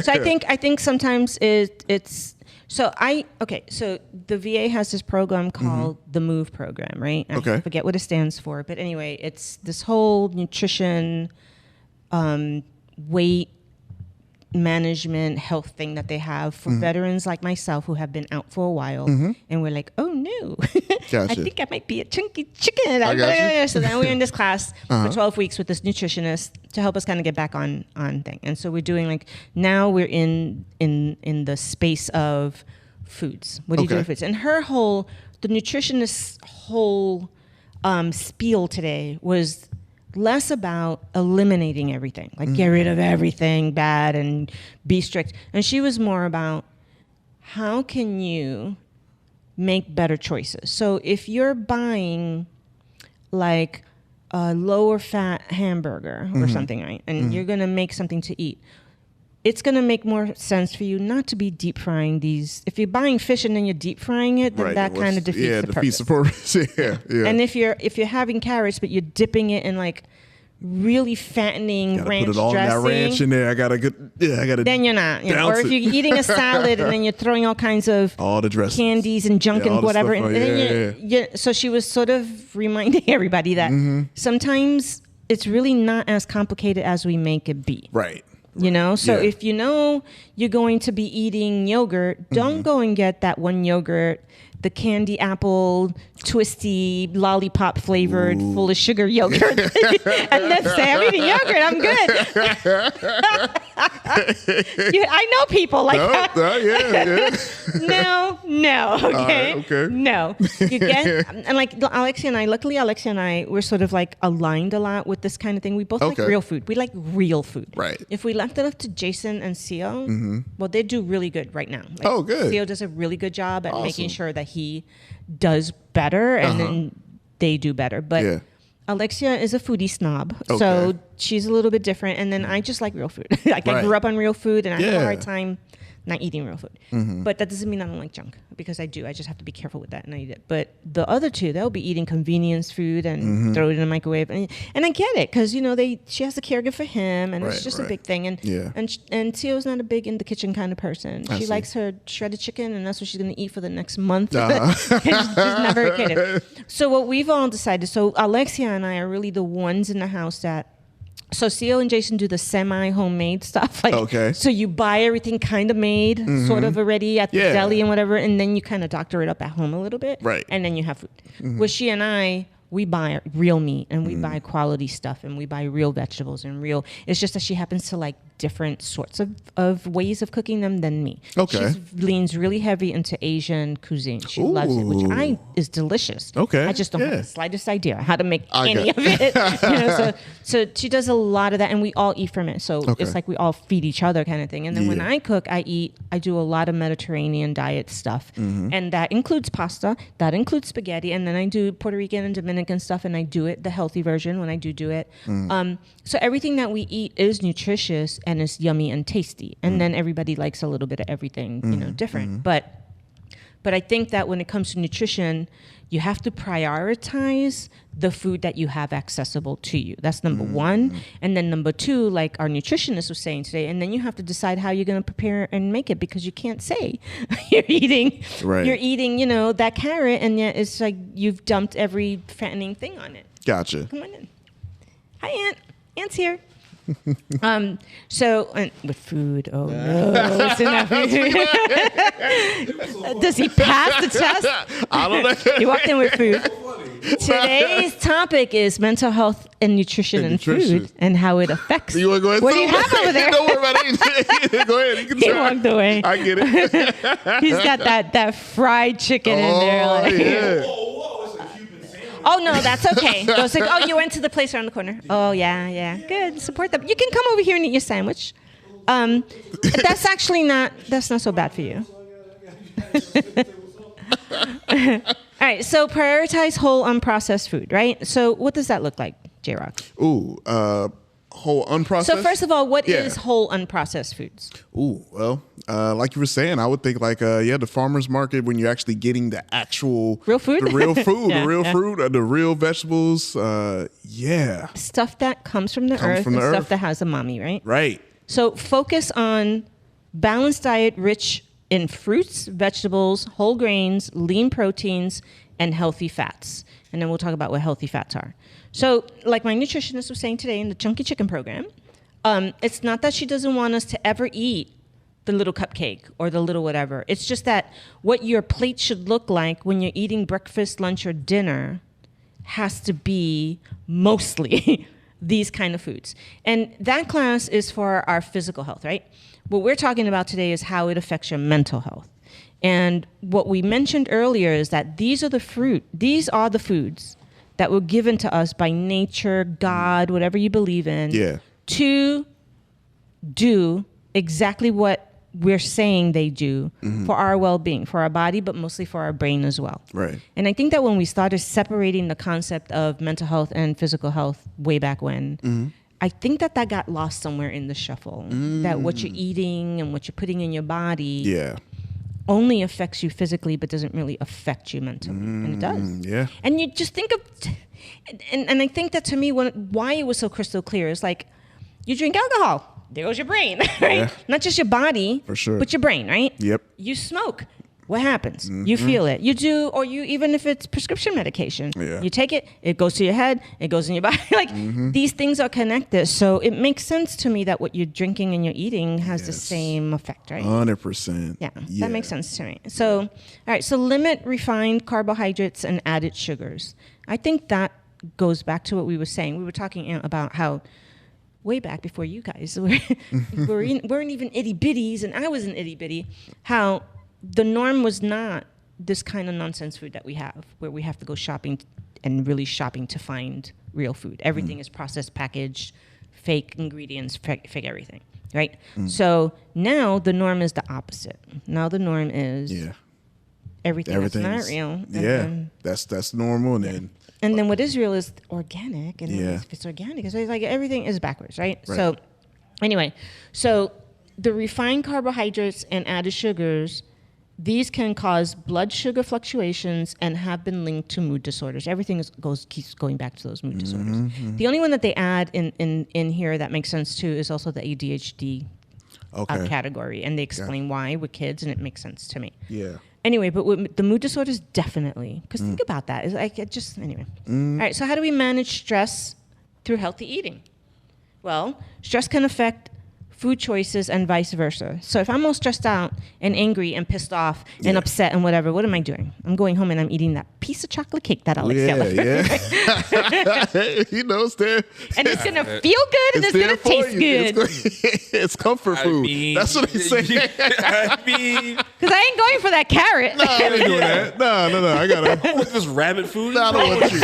So I think sometimes it's. So the VA has this program called the MOVE program, right? I forget what it stands for, but anyway, it's this whole nutrition, weight management, health thing that they have for veterans like myself who have been out for a while, and we're like, oh no, I think I might be a chunky chicken. So then we're in this class for 12 weeks with this nutritionist to help us kind of get back on thing. And so we're doing now we're in the space of foods. What do you do with foods? And the nutritionist's whole spiel today was less about eliminating everything, like get rid of everything bad and be strict. And she was more about how can you make better choices. So if you're buying like a lower fat hamburger or something, right? And you're going to make something to eat. It's going to make more sense for you not to be deep frying these. If you're buying fish and then you're deep frying it, then that kind of defeats the purpose.
Yeah.
And if you're having carrots, but you're dipping it in like really fattening ranch
put it all
dressing,
in that ranch in there. I gotta.
Then you're not. Or if you're eating a salad and then you're throwing all kinds of
all the dressings,
candies and junk and whatever, and then so she was sort of reminding everybody that sometimes it's really not as complicated as we make it be.
Right.
So if you're going to be eating yogurt, don't go and get that one yogurt the candy apple, twisty, lollipop flavored, full of sugar yogurt. And then say, I'm eating yogurt, I'm good. I know people like that. No, okay?
Okay.
No. You get, and like luckily Alexia and I, we're sort of like aligned a lot with this kind of thing. We both like real food. We like real food.
Right.
If we left it up to Jason and Sio, well, they do really good right now. Like,
good.
Sio does a really good job at making sure that he does better and then they do better. But Alexia is a foodie snob, so she's a little bit different. And then I just like real food. Like I grew up on real food, and I have a hard time not eating real food. But that doesn't mean I don't like junk, because I do. I just have to be careful with that, and I eat it. But the other two, they'll be eating convenience food and throw it in the microwave. And I get it, because she has to caregiver for him, and it's just a big thing. And Tio's not a big in the kitchen kind of person. She likes her shredded chicken, and that's what she's going to eat for the next month. She's never kidding. So what we've all decided, so Alexia and I are really the ones in the house that, so Sio and Jason do the semi-homemade stuff. Like, so you buy everything kind of made, sort of already at the deli and whatever, and then you kind of doctor it up at home a little bit.
Right.
And then you have food. With she and I, we buy real meat, and we buy quality stuff, and we buy real vegetables and real. It's just that she happens to like different sorts of ways of cooking them than me. She leans really heavy into Asian cuisine. She loves it, which is delicious. I just don't have the slightest idea how to make any of it. So she does a lot of that, and we all eat from it. So it's like we all feed each other kind of thing. And then when I cook, I do a lot of Mediterranean diet stuff, and that includes pasta, that includes spaghetti, and then I do Puerto Rican and Dominican stuff, and I do it the healthy version when I do it. So everything that we eat is nutritious and is yummy and tasty, and then everybody likes a little bit of everything, different. But I think that when it comes to nutrition, you have to prioritize the food that you have accessible to you. That's number one. And then number two, like our nutritionist was saying today, and then you have to decide how you're going to prepare and make it, because you can't say you're eating, that carrot, and yet it's like you've dumped every fattening thing on it.
Gotcha.
Come on in. Hi, Aunt. Aunt's here. So with food, no, it's enough. Does he pass the test?
I don't know.
He walked in with food. Today's topic is mental health and nutrition and food, and how it affects.
You want to go ahead?
What do you have over there?
Don't worry about it. Go ahead. You can
he walked away.
I get it.
He's got that fried chicken in there. Like. Oh, no, that's okay. It's like, oh, you went to the place around the corner. Oh, yeah. Good. Support them. You can come over here and eat your sandwich. That's not so bad for you. All right. So prioritize whole unprocessed food, right? So what does that look like, J-Rock?
Whole unprocessed?
So first of all, what is whole unprocessed foods?
Well, like you were saying, I would think like, the farmer's market, when you're actually getting the actual...
Real food?
The real food, fruit, the real vegetables, Stuff
that comes from the earth and stuff that has a mommy, right?
Right.
So focus on balanced diet rich in fruits, vegetables, whole grains, lean proteins, and healthy fats. And then we'll talk about what healthy fats are. So like my nutritionist was saying today in the Chunky Chicken program, it's not that she doesn't want us to ever eat the little cupcake or the little whatever. It's just that what your plate should look like when you're eating breakfast, lunch, or dinner has to be mostly these kind of foods. And that class is for our physical health, right? What we're talking about today is how it affects your mental health. And what we mentioned earlier is that these are the foods that were given to us by nature, God, whatever you believe in, to do exactly what we're saying they do for our well-being, for our body, but mostly for our brain as well.
Right.
And I think that when we started separating the concept of mental health and physical health way back when, I think that got lost somewhere in the shuffle. That what you're eating and what you're putting in your body only affects you physically, but doesn't really affect you mentally. And it does.
Yeah.
And you just think of, and I think that to me, why it was so crystal clear is like, you drink alcohol, there goes your brain, right? Not just your body,
for sure,
but your brain, right?
Yep.
You smoke. what happens? You feel it. You do, or you, even if it's prescription medication, you take it, it goes to your head, it goes in your body. Like these things are connected. So it makes sense to me that what you're drinking and you're eating has the same effect, right?
100%.
Yeah, that makes sense to me. So, all right, so limit refined carbohydrates and added sugars. I think that goes back to what we were saying. We were talking about how way back before you guys weren't even itty bitties, and I was an itty bitty, how the norm was not this kind of nonsense food that we have, where we have to go shopping and really shopping to find real food. Everything is processed, packaged, fake ingredients, fake everything, right? So now the norm is the opposite. Now the norm is everything that's not real.
That's normal. And
then what is real is organic. And if it's organic, it's like everything is backwards, right? So anyway, so the refined carbohydrates and added sugars, these can cause blood sugar fluctuations and have been linked to mood disorders. Everything keeps going back to those mood disorders. The only one that they add in here that makes sense too is also the ADHD category. And they explain why with kids, and it makes sense to me.
Yeah.
Anyway, but with the mood disorders, definitely. Because think about that. It's like anyway. All right, so how do we manage stress through healthy eating? Well, stress can affect food choices and vice versa. So if I'm all stressed out and angry and pissed off and upset and whatever, what am I doing? I'm going home and I'm eating that piece of chocolate cake that Alex got.
He knows there.
And it's going to feel good and it's going to taste good.
It's comfort food. That's what they say.
Because I ain't going for that carrot.
No, I ain't doing that. No. I got to.
What's this rabbit food?
No, I don't want you.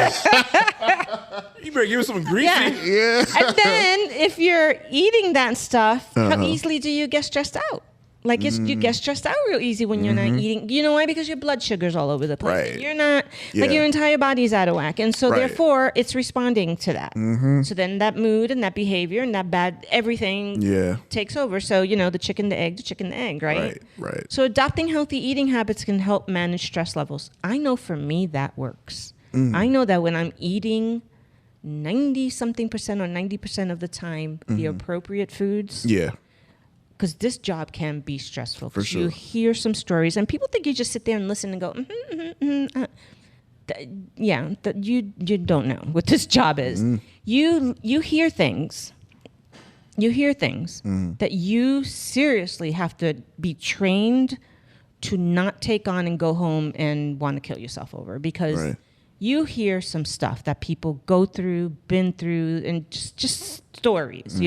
You better give us something greasy.
Yeah.
And then if you're eating that stuff, how easily do you get stressed out? Like you get stressed out real easy when you're not eating. You know why? Because your blood sugar's all over the place.
Right.
You're not, like your entire body's out of whack. And so therefore, it's responding to that. So then that mood and that behavior and that bad everything takes over. So, the chicken, the egg, right?
Right.
So adopting healthy eating habits can help manage stress levels. I know for me that works. I know that when I'm eating 90-something% or 90% of the time the appropriate foods.
Yeah.
Because this job can be stressful.
For sure.
You hear some stories, and people think you just sit there and listen and go, you don't know what this job is. You hear things. You hear things that you seriously have to be trained to not take on and go home and want to kill yourself over, because you hear some stuff that people go through, been through, and just stories,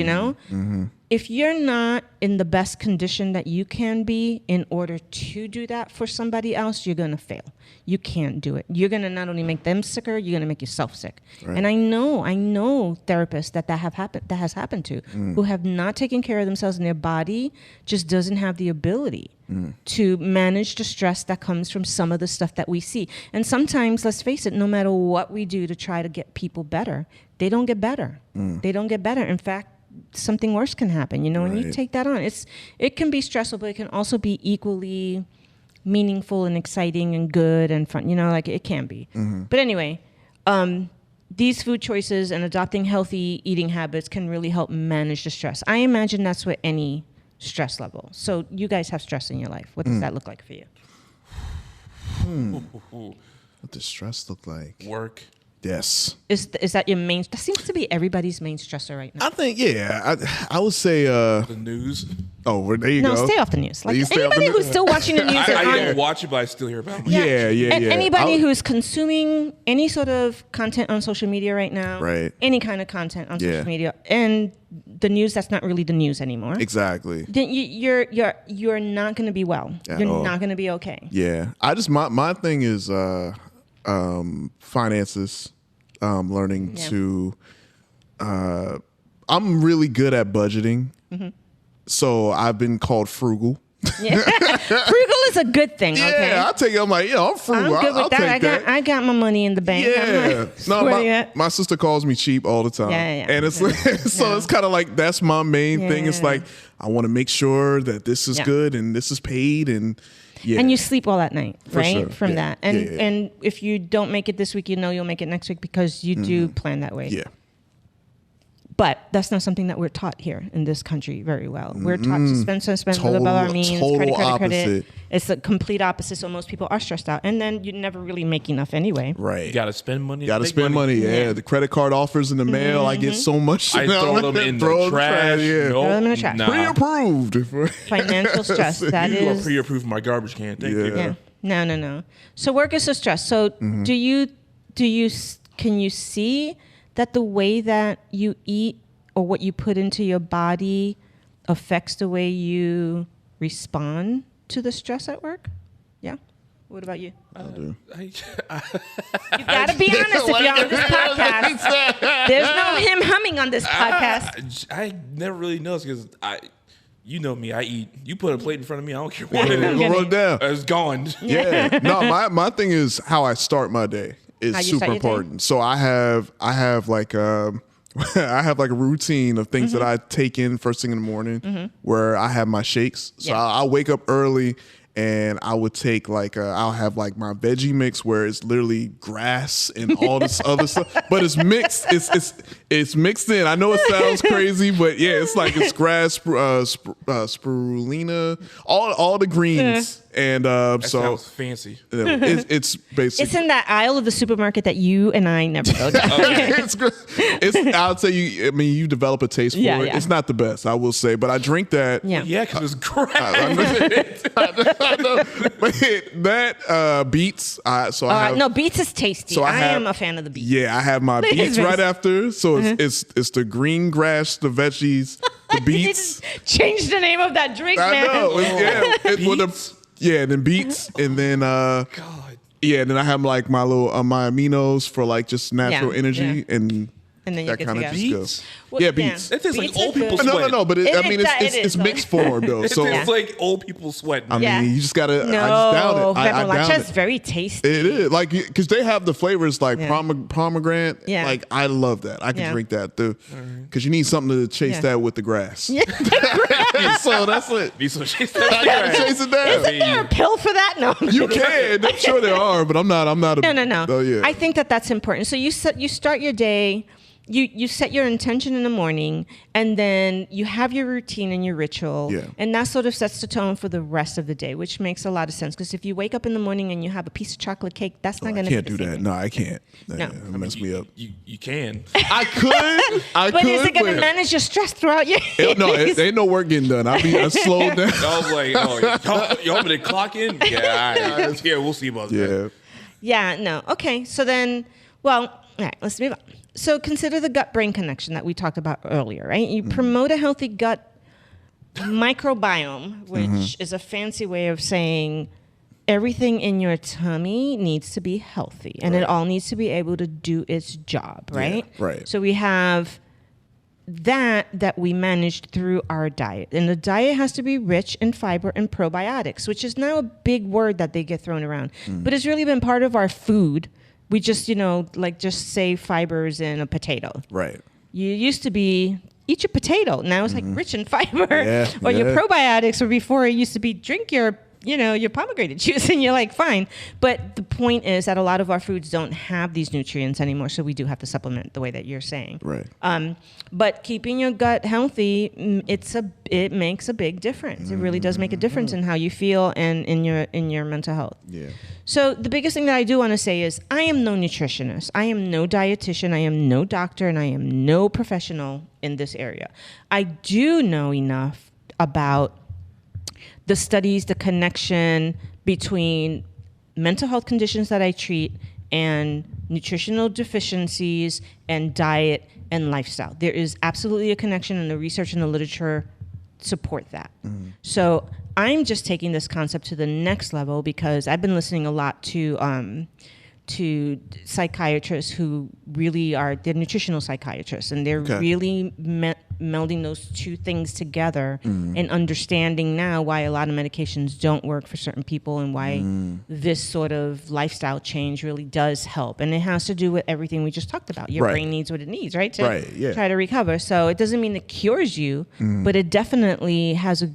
If you're not in the best condition that you can be in order to do that for somebody else, you're going to fail. You can't do it. You're going to not only make them sicker, you're going to make yourself sick. Right. And I know therapists that has happened to, who have not taken care of themselves, and their body just doesn't have the ability to manage the stress that comes from some of the stuff that we see. And sometimes, let's face it, no matter what we do to try to get people better, they don't get better. They don't get better. In fact, something worse can happen, and you take that on. It can be stressful, but it can also be equally meaningful and exciting and good and fun, it can be. But anyway, these food choices and adopting healthy eating habits can really help manage the stress. I imagine that's with any stress level. So you guys have stress in your life. What does that look like for you?
What does stress look like?
Work.
Yes.
Is that your main? That seems to be everybody's main stressor right now.
I think, I would say...
the news.
Oh, well, there you go.
No, stay off the news. Like anybody who's still watching the news.
I don't watch it, but I still hear about it.
Yeah.
And anybody who's consuming any sort of content on social media right now, any kind of content on social media, and the news that's not really the news anymore.
Exactly.
Then you're not going to be well. You're not going to be okay.
Yeah. My thing is finances. Learning to. I'm really good at budgeting. So I've been called frugal.
Yeah. Frugal is a good thing. Okay?
Yeah, I'll take it. I'm like, I'm frugal.
I'm good with
I'll
that.
take that.
I got my money in the bank.
Yeah. My sister calls me cheap all the time.
Yeah.
And it's it's kind of like that's my main thing. It's like I want to make sure that this is good and this is paid and. Yeah.
And you sleep well at night, right?
Sure.
From that. And if you don't make it this week, you'll make it next week because you do plan that way.
Yeah.
But that's not something that we're taught here in this country very well. We're taught to spend above our means, credit.
Opposite.
It's the complete opposite. So most people are stressed out, and then you never really make enough anyway.
Right.
You gotta spend money.
Gotta spend money. Yeah. The credit card offers in the mail. I get so much.
I throw them in the trash.
Yeah.
Throw them in the trash.
Nah.
Pre-approved.
Financial stress. That
You are
is.
pre-approved my garbage can. Thank you.
Yeah. No. So work is a stress. So can you see that the way that you eat or what you put into your body affects the way you respond to the stress at work? Yeah. What about you? You gotta be honest if you're on this podcast. There's no him humming on this podcast.
I never really noticed because you know me, I eat. You put a plate in front of me, I don't care what it
We'll
is.
run down.
It's gone.
Yeah. No, my thing is how I start my day is super important. So I have like I have like a routine of things that I take in first thing in the morning where I have my shakes. So I'll wake up early and I would take like I'll have like my veggie mix where it's literally grass and all this other stuff, but it's mixed. It's mixed in. I know it sounds crazy, but yeah, it's like it's grass, spirulina, all the greens. And
That
so
sounds fancy.
it's basically
It's in that aisle of the supermarket that you and I never go down.
it's good. I'll tell you. I mean, you develop a taste for it.
Yeah.
It's not the best, I will say, but I drink that.
Yeah.
Yeah, because it's grass.
I know. But that beets.
No, beets is tasty.
So
I am a fan of the beets.
Yeah, I have my beets right after. So it's the green grass, the veggies, the beets.
Change the name of that drink,
I
man.
know.
Beets?
Then beets, and then
God.
yeah, then I have like my little my aminos for like just natural
Yeah,
energy and
And then you
that
get
kind of
to go.
just
Beets?
go.
Well,
Yeah, beets.
That tastes like
Beets
old
are
people
good.
sweat.
No, but
It-
I mean,
it
it's
is,
mixed
though.
form though.
It
So
tastes like old people sweating.
I mean,
Yeah.
you just gotta.
No,
I just down it. I down
remolacha is
it.
very tasty.
It is like because they have the flavors like
Yeah.
pomegranate.
Yeah.
Like I love that. I can
Yeah.
drink that too because you need something to chase
Yeah.
that with the grass. So that's it.
Need some shit.
I gotta chase it down.
Isn't there a pill for that? No.
You can. I'm sure there are, but I'm not.
No.
Oh yeah.
I think that's important. So you start your day. You set your intention in the morning, and then you have your routine and your ritual,
Yeah.
and that sort of sets the tone for the rest of the day, which makes a lot of sense. Because if you wake up in the morning and you have a piece of chocolate cake, that's not
I
going to
can't do that. No, I can't.
No.
That mess me up.
You can.
I could.
But is it going to manage your stress throughout your
No, it ain't no work getting done. I slowed down.
I was like, oh, you want me to clock in? Yeah, all right. Yeah, we'll see about that.
Yeah.
Yeah, no. Okay, so then, well, all right, let's move on. So consider the gut-brain connection that we talked about earlier, right? You promote a healthy gut microbiome, which is a fancy way of saying everything in your tummy needs to be healthy, and it all needs to be able to do its job, right?
Yeah, right.
So we have that we managed through our diet. And the diet has to be rich in fiber and probiotics, which is now a big word that they get thrown around. But it's really been part of our food. We just, just say fibers in a potato.
Right.
You used to be, eat your potato. Now it's like rich in fiber.
Yeah,
Or your
yeah.
probiotics, or before it used to be drink your pomegranate juice, and you're like, fine. But the point is that a lot of our foods don't have these nutrients anymore, so we do have to supplement the way that you're saying.
Right.
But keeping your gut healthy, it makes a big difference. It really does make a difference in how you feel and in your mental health.
Yeah.
So the biggest thing that I do want to say is I am no nutritionist. I am no dietitian. I am no doctor, and I am no professional in this area. I do know enough about the studies, the connection between mental health conditions that I treat and nutritional deficiencies and diet and lifestyle. There is absolutely a connection, and the research and the literature support that. So I'm just taking this concept to the next level because I've been listening a lot to psychiatrists who really they're nutritional psychiatrists, and they're really melding those two things together and understanding now why a lot of medications don't work for certain people and why this sort of lifestyle change really does help. And it has to do with everything we just talked about. Your brain needs what it needs, right? To try to recover. So it doesn't mean it cures you, but it definitely has a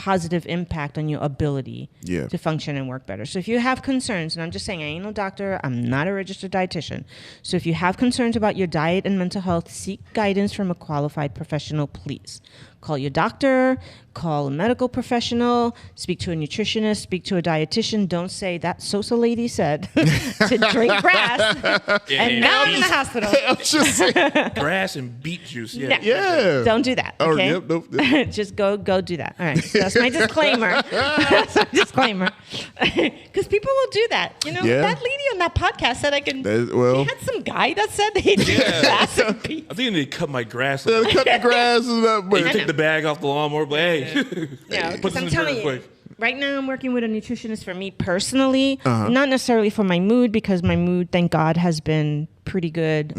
positive impact on your ability to function and work better. So if you have concerns, and I'm just saying, I ain't no doctor, I'm not a registered dietitian. So if you have concerns about your diet and mental health, seek guidance from a qualified professional, please. Call your doctor, call a medical professional, speak to a nutritionist, speak to a dietitian. Don't say that so-so lady said to drink grass and now I'm in the hospital.
I'm just saying.
Grass and beet juice. Yeah.
No.
Yeah.
Don't do that.
Oh,
Okay.
yep, nope.
Just go do that. All right. So that's my disclaimer. That's my disclaimer. Because people will do that. You know, that lady on that podcast said I can. She had some guy that said they did grass and beet.
I think they cut my grass.
Cut the grass and that.
They took the bag off the lawnmower, but hey,
no,
put
I'm
some
telling
dirt
you.
quick.
Right now, I'm working with a nutritionist for me personally, not necessarily for my mood, because my mood, thank God, has been pretty good.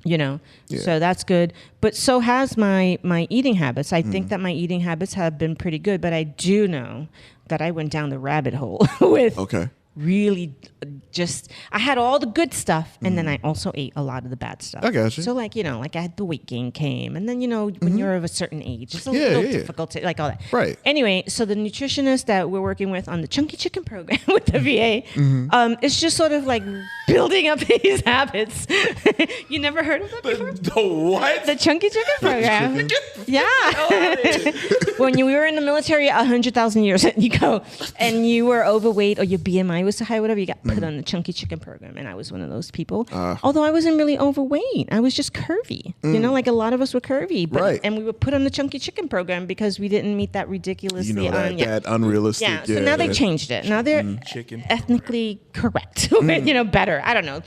You know, so that's good. But so has my eating habits. I think that my eating habits have been pretty good, but I do know that I went down the rabbit hole with really just, I had all the good stuff, and then I also ate a lot of the bad stuff.
I got you.
So like, you know, like I had the weight gain came, and then, you know, when you're of a certain age, it's a little difficult to, like all that.
Right.
Anyway, so the nutritionist that we're working with on the Chunky Chicken program with the VA, it's just sort of like building up these habits. You never heard of that before?
The what?
The Chunky Chicken program. Yeah. When you were in the military 100,000 years ago and you were overweight or your BMI was too high, whatever, you got put on the Chunky Chicken program. And I was one of those people. Although I wasn't really overweight. I was just curvy. You know, like a lot of us were curvy. But, and we were put on the Chunky Chicken program because we didn't meet that ridiculously
that unrealistic.
Yeah, so now they changed it. Now they're ethnically correct. You know, better. I don't know.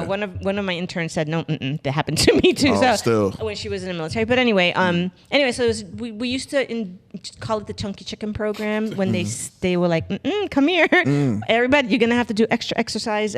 One of my interns said, no, that happened to me too. When she was in the military. But anyway, so it was, we used to call it the Chunky Chicken program when they were like, come here. Everybody, you're going to have to do extra exercise,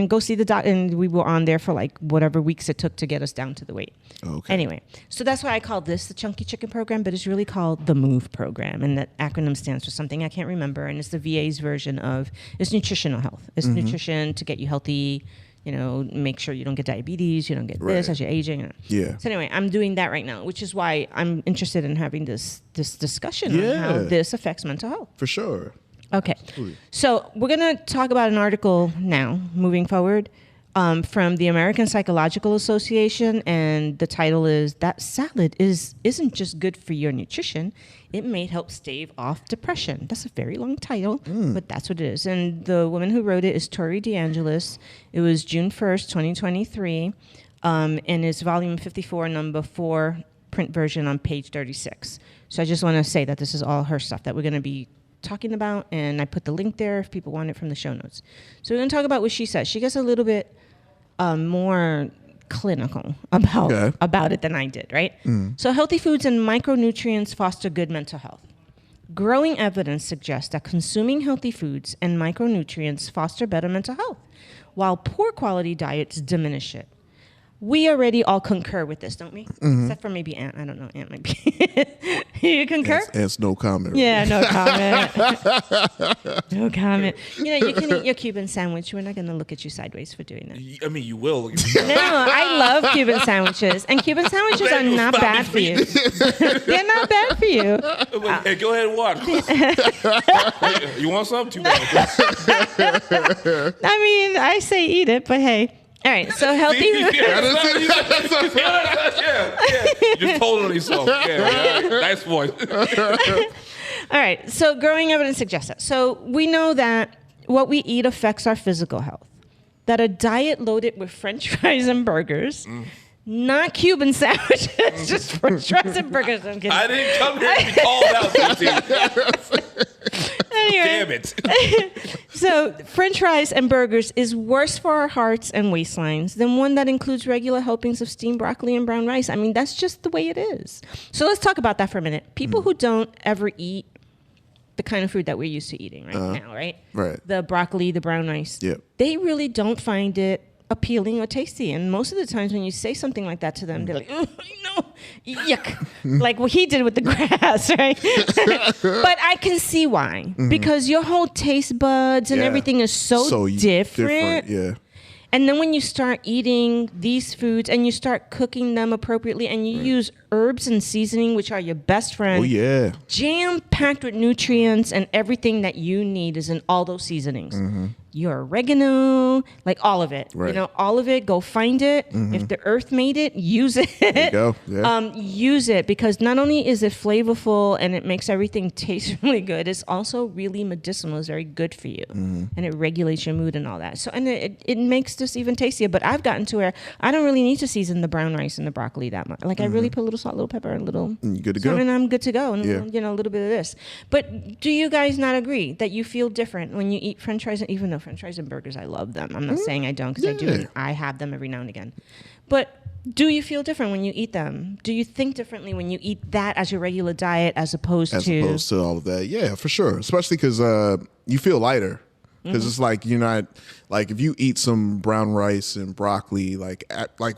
go see the doctor. And we were on there for like whatever weeks it took to get us down to the weight.
Okay.
Anyway, so that's why I called this the Chunky Chicken program, but it's really called the MOVE program. And that acronym stands for something I can't remember. And it's the VA's version of, it's nutritional health. It's nutrition to get you healthy, you know, make sure you don't get diabetes, you don't get this as you're aging. So anyway, I'm doing that right now, which is why I'm interested in having this discussion on how this affects mental health.
For sure.
Okay. Absolutely. So we're going to talk about an article now, moving forward, from the American Psychological Association, and the title is "That Salad Isn't Just Good for Your Nutrition, It May Help Stave Off Depression." That's a very long title, but that's what it is. And the woman who wrote it is Tori DeAngelis. It was June 1st, 2023, and it's volume 54, number 4, print version on page 36. So I just want to say that this is all her stuff that we're going to be talking about, and I put the link there if people want it from the show notes. So we're going to talk about what she says. She gets a little bit more clinical about it than I did, right? So healthy foods and micronutrients foster good mental health. Growing evidence suggests that consuming healthy foods and micronutrients foster better mental health, while poor quality diets diminish it. We already all concur with this, don't we? Except for maybe Aunt. I don't know. Aunt might be. You concur?
Aunt's no comment.
Yeah, no comment. No comment. You know, you can eat your Cuban sandwich. We're not going to look at you sideways for doing that.
I mean, you will.
No, I love Cuban sandwiches. And Cuban sandwiches are not bad for you. They're not bad for you.
Hey, go ahead and watch. You want some? Too bad.
I mean, I say eat it, but hey. All right, so healthy.
You just told on yourself. Yeah, nice voice.
All right, so growing evidence suggests that. So we know that what we eat affects our physical health. That a diet loaded with French fries and burgers, not Cuban sandwiches, just French fries and burgers. I'm kidding.
I didn't come here to be called out.
Anyway,
damn it.
So French fries and burgers is worse for our hearts and waistlines than one that includes regular helpings of steamed broccoli and brown rice. I mean, that's just the way it is. So let's talk about that for a minute. People who don't ever eat the kind of food that we're used to eating now, right?
Right.
The broccoli, the brown rice. They really don't find it appealing or tasty. And most of the times when you say something like that to them, they're like, oh, no, yuck. Like what he did with the grass, right? But I can see why. Because your whole taste buds and everything is so different. And then when you start eating these foods and you start cooking them appropriately and you use herbs and seasoning, which are your best friend.
Oh, yeah.
Jam-packed with nutrients, and everything that you need is in all those seasonings. Your oregano, like all of it.
Right.
You know, all of it, go find it. If the earth made it, use it.
There you go. Yeah.
Use it, because not only is it flavorful and it makes everything taste really good, it's also really medicinal. It's very good for you. And it regulates your mood and all that. So, and it makes this even tastier. But I've gotten to where I don't really need to season the brown rice and the broccoli that much. Like I really put a little salt, a little pepper, a little
good to
salt,
go.
and I'm good to go. And
Yeah.
you know, a little bit of this. But do you guys not agree that you feel different when you eat French fries? Even though French fries and burgers, I love them. I'm not saying I don't, because I do.
Yeah.
And I have them every now and again. But do you feel different when you eat them? Do you think differently when you eat that as your regular diet as opposed to
all of that? Yeah, for sure. Especially because you feel lighter. Because it's like you're not like if you eat some brown rice and broccoli, like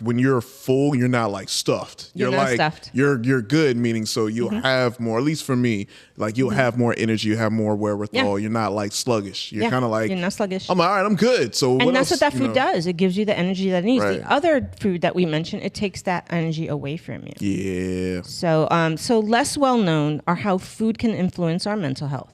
when you're full, you're not like stuffed.
You're not
like
stuffed.
You're good, meaning so you'll have more. At least for me, like you'll have more energy, you have more wherewithal.
Yeah.
You're not like sluggish. You're kind of like
you're not sluggish.
I'm all right. I'm good. So
And
what
that's
else,
what that
you
food
know?
does. It gives you the energy that it needs.
Right.
The other food that we mentioned, it takes that energy away from you.
Yeah.
So less well known are how food can influence our mental health.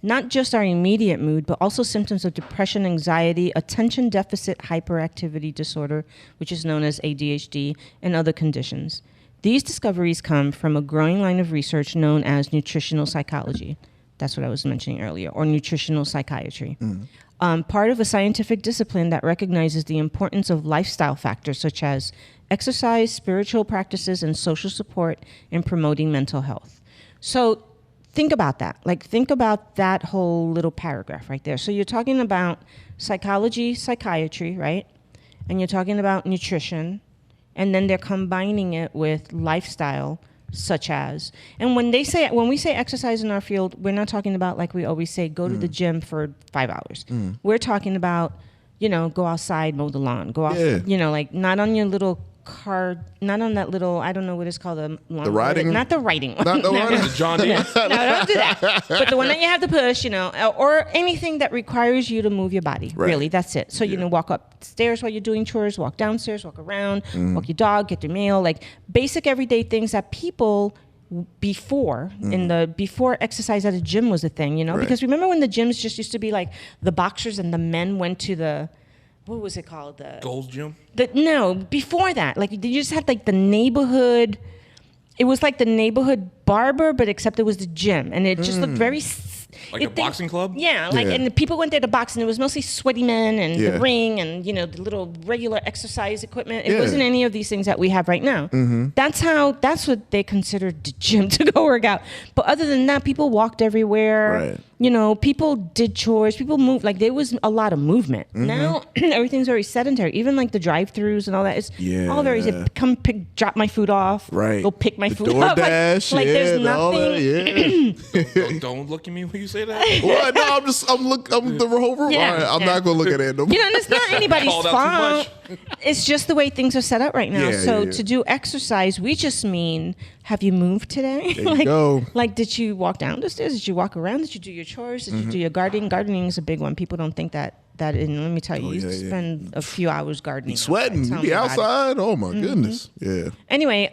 Not just our immediate mood, but also symptoms of depression, anxiety, attention deficit hyperactivity disorder, which is known as ADHD, and other conditions. These discoveries come from a growing line of research known as nutritional psychology. That's what I was mentioning earlier, or nutritional psychiatry. Part of a scientific discipline that recognizes the importance of lifestyle factors such as exercise, spiritual practices, and social support in promoting mental health. So think about that. Like, think about that whole little paragraph right there. So you're talking about psychology, psychiatry, right? And you're talking about nutrition, and then they're combining it with lifestyle, such as. And when we say exercise in our field, we're not talking about, like we always say, go to the gym for 5 hours. We're talking about, you know, go outside, mow the lawn, go out, you know, like not on your little car, not on that little, I don't know what it's called,
The riding?
not the riding one.
Not the
No,
riding?
no.
The John Deere.
No, don't do that. But the one that you have to push, you know, or anything that requires you to move your body.
Right.
Really, that's it. So, you know, walk upstairs while you're doing chores, walk downstairs, walk around, walk your dog, get your mail, like basic everyday things that people before exercise at a gym was a thing, you know, because remember when the gyms just used to be like the boxers and the men went to the, what was it called? The
Gold's Gym.
No, before that, like they just had like the neighborhood. It was like the neighborhood barber, but except it was the gym, and it just looked very
Like a boxing club?
Yeah, like and the people went there to box, and it was mostly sweaty men and
Yeah.
the ring and you know the little regular exercise equipment. It
Yeah.
wasn't any of these things that we have right now. That's what they considered the gym to go work out. But other than that, people walked everywhere.
Right.
You know, people did chores. People moved. Like there was a lot of movement. Now everything's very sedentary. Even like the drive-throughs and all that. It's all very come pick, drop my food off.
Right.
Go pick my
The
food up.
DoorDash,
Like there's
all
nothing.
that, yeah.
Don't look at me when you say that.
Well, no, I'm the whole room.
Yeah,
All right, I'm
yeah.
not gonna look at it no more.
You know, and it's not anybody's
Called out too
fault. It's just the way things are set up right now.
Yeah,
So
yeah.
to do exercise, we just mean, have you moved today?
There you go.
Like, did you walk down the stairs? Did you walk around? Did you do your chores? Did you do your gardening? Gardening is a big one. People don't think that. And let me tell you, you spend a few hours gardening.
Sweating,
outside.
you
Tell
be
me about it.
outside. Oh my goodness, yeah.
Anyway,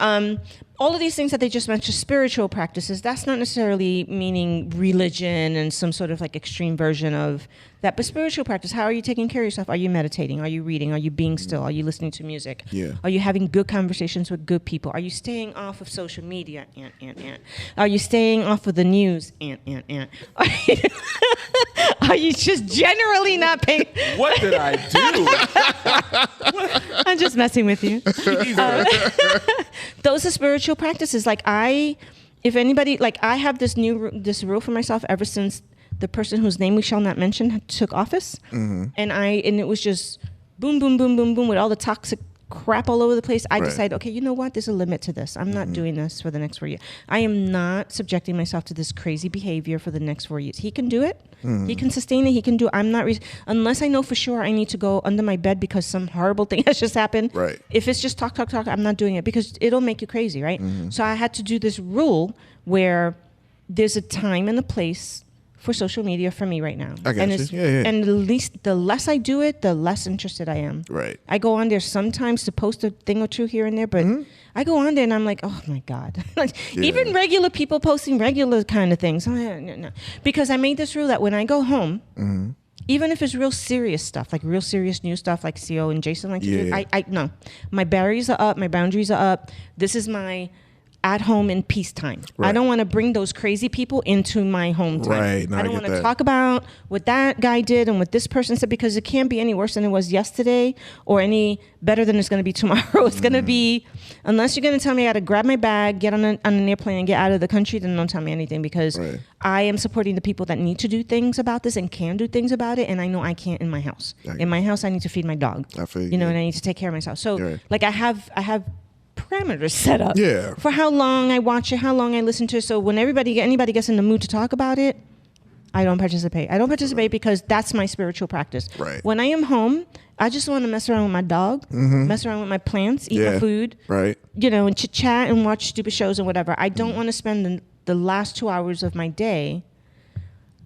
all of these things that they just mentioned, spiritual practices, that's not necessarily meaning religion and some sort of like extreme version of that. But spiritual practice, how are you taking care of yourself? Are you meditating? Are you reading? Are you being still? Are you listening to music?
Yeah.
Are you having good conversations with good people? Are you staying off of social media? Are you staying off of the news? Are you just generally not paying?
What did I do?
I'm just messing with you. Those are spiritual practices. Like if anybody, like I have this rule for myself ever since the person whose name we shall not mention took office, and it was just boom, boom, boom, boom, boom with all the toxic crap all over the place. I decided, okay, you know what? There's a limit to this. I'm not doing this for the next 4 years. I am not subjecting myself to this crazy behavior for the next 4 years. He can do it. He can sustain it. He can do it. I'm not, unless I know for sure I need to go under my bed because some horrible thing has just happened.
Right.
If it's just talk, I'm not doing it because it'll make you crazy, right? So I had to do this rule where there's a time and a place for social media for me right now.
I got
and
you. Yeah.
And the less I do it, the less interested I am.
Right.
I go on there sometimes to post a thing or two here and there, but I go on there and I'm like, oh my God. Even regular people posting regular kind of things. No. Because I made this rule that when I go home, even if it's real serious stuff, like real serious news stuff, like CO and Jason like to do, I no. My barriers are up, my boundaries are up. This is my at home in peacetime.
Right.
I don't want to bring those crazy people into my home time.
Right. No,
I don't want to
that.
talk about what that guy did and what this person said, because it can't be any worse than it was yesterday or any better than it's going to be tomorrow. It's going to be, unless you're going to tell me I got to grab my bag, get on an airplane and get out of the country, then don't tell me anything, because I am supporting the people that need to do things about this and can do things about it. And I know I can't in my house. In my house, I need to feed my dog.
I feel
you know, and I need to take care of myself. So like I have parameters set up for how long I watch it, how long I listen to it. So when anybody gets in the mood to talk about it, I don't participate. I don't participate because that's my spiritual practice.
Right.
When I am home, I just want to mess around with my dog, mess around with my plants, eat my food, you know, and chit chat and watch stupid shows and whatever. I don't want to spend the last 2 hours of my day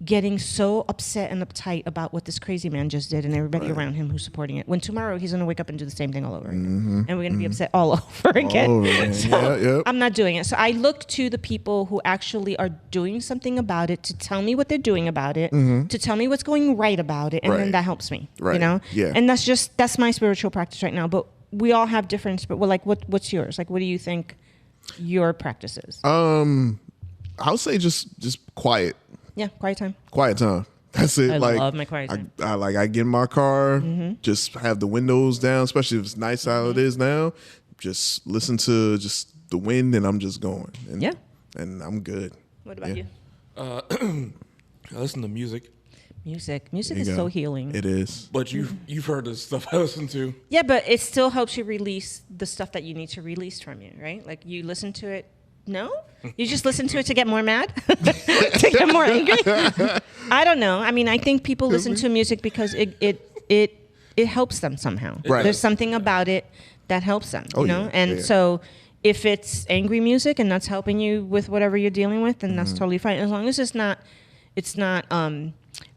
getting so upset and uptight about what this crazy man just did and everybody around him who's supporting it. When tomorrow he's going to wake up and do the same thing all over again. And we're going to be upset all over again. So I'm not doing it. So I look to the people who actually are doing something about it to tell me what they're doing about it, to tell me what's going right about it. And then that helps me, you know? And that's my spiritual practice right now. But we all have different, but like, what's yours? Like, what do you think your practice is?
I would say just quiet.
Yeah, quiet time.
Quiet time. That's it.
I
like,
love my quiet time.
I get in my car, just have the windows down, especially if it's nice how it is now. Just listen to just the wind, and I'm just going. And, and I'm good.
What about you?
I listen to music.
Music is so healing.
It is.
But you've heard the stuff I listen to.
Yeah, but it still helps you release the stuff that you need to release from you, right? Like you listen to it. No? You just listen to it to get more mad? To get more angry? I don't know. I mean, I think people listen to music because it helps them somehow.
Right.
There's something about it that helps them, you know? And so if it's angry music and that's helping you with whatever you're dealing with, then that's totally fine. As long as it's not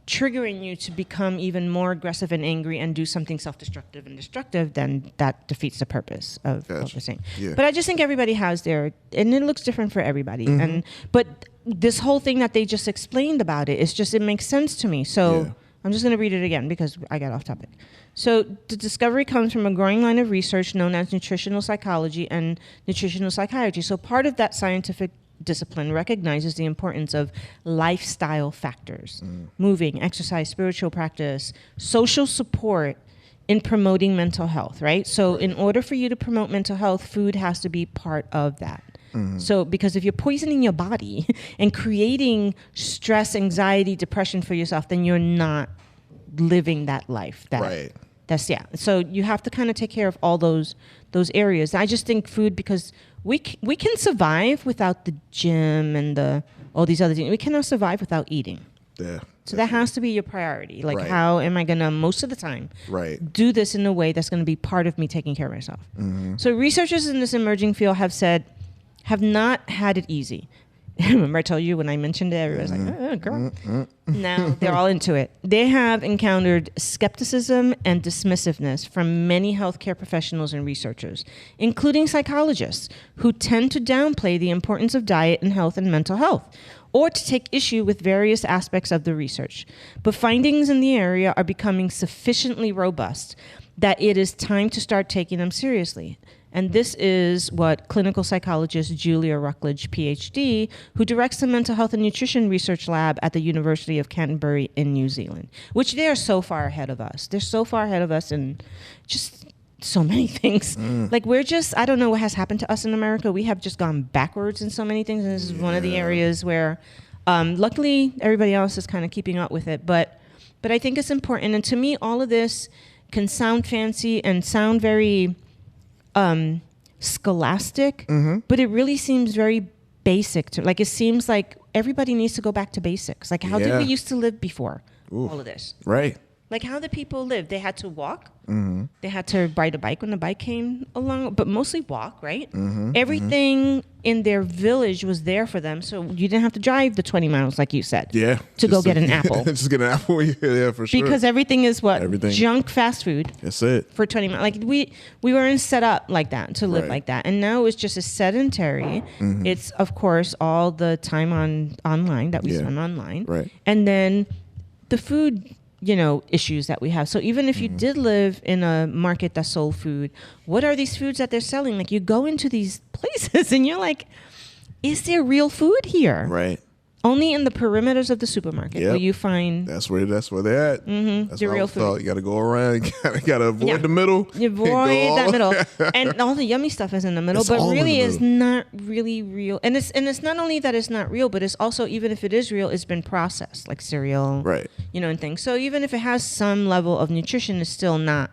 triggering you to become even more aggressive and angry and do something self-destructive and destructive, then that defeats the purpose of what we're saying. But I just think everybody has and it looks different for everybody. But this whole thing that they just explained about it, it makes sense to me. So I'm just going to read it again because I got off topic. So the discovery comes from a growing line of research known as nutritional psychology and nutritional psychiatry. So part of that scientific discipline recognizes the importance of lifestyle factors, moving, exercise, spiritual practice, social support in promoting mental health, right? So in order for you to promote mental health, food has to be part of that. So because if you're poisoning your body and creating stress, anxiety, depression for yourself, then you're not living that life. So you have to kind of take care of all those areas. I just think food, because we can survive without the gym and all these other things. We cannot survive without eating.
Yeah.
So that has to be your priority. Like, how am I going to, most of the time, do this in a way that's going to be part of me taking care of myself? So researchers in this emerging field have not had it easy. Remember I told you when I mentioned it, everybody's like, oh, girl. Now they're all into it. They have encountered skepticism and dismissiveness from many healthcare professionals and researchers, including psychologists, who tend to downplay the importance of diet and health and mental health, or to take issue with various aspects of the research. But findings in the area are becoming sufficiently robust that it is time to start taking them seriously. And this is what clinical psychologist Julia Ruckledge, PhD, who directs the Mental Health and Nutrition Research Lab at the University of Canterbury in New Zealand, which they are so far ahead of us. They're so far ahead of us in just so many things. Like I don't know what has happened to us in America. We have just gone backwards in so many things. And this is one of the areas where luckily everybody else is kind of keeping up with it. But I think it's important. And to me, all of this can sound fancy and sound very scholastic, but it really seems very basic to, like, it seems like everybody needs to go back to basics. Like, how did we used to live before all of this?
Right.
Like how the people lived. They had to walk. They had to ride a bike when the bike came along, but mostly walk, right? Everything in their village was there for them, so you didn't have to drive the 20 miles, like you said, to go get an apple.
Just get an apple, yeah, for sure.
Because everything is what?
Everything.
Junk fast food.
That's it.
For 20 miles. Like we weren't set up like that to live like that. And now it's just a sedentary. It's, of course, all the time online that we spend online.
Right.
And then the food issues that we have. So even if you did live in a market that sold food, what are these foods that they're selling? Like you go into these places and you're like, is there real food here?
Right.
Only in the perimeters of the supermarket will you find.
That's where they're at. That's
the real food.
You got to go around. You got to avoid the middle.
You avoid that middle, and all the yummy stuff is in the middle. But really, is not really real. And it's not only that it's not real, but it's also, even if it is real, it's been processed, like cereal,
right?
And things. So even if it has some level of nutrition, it's still not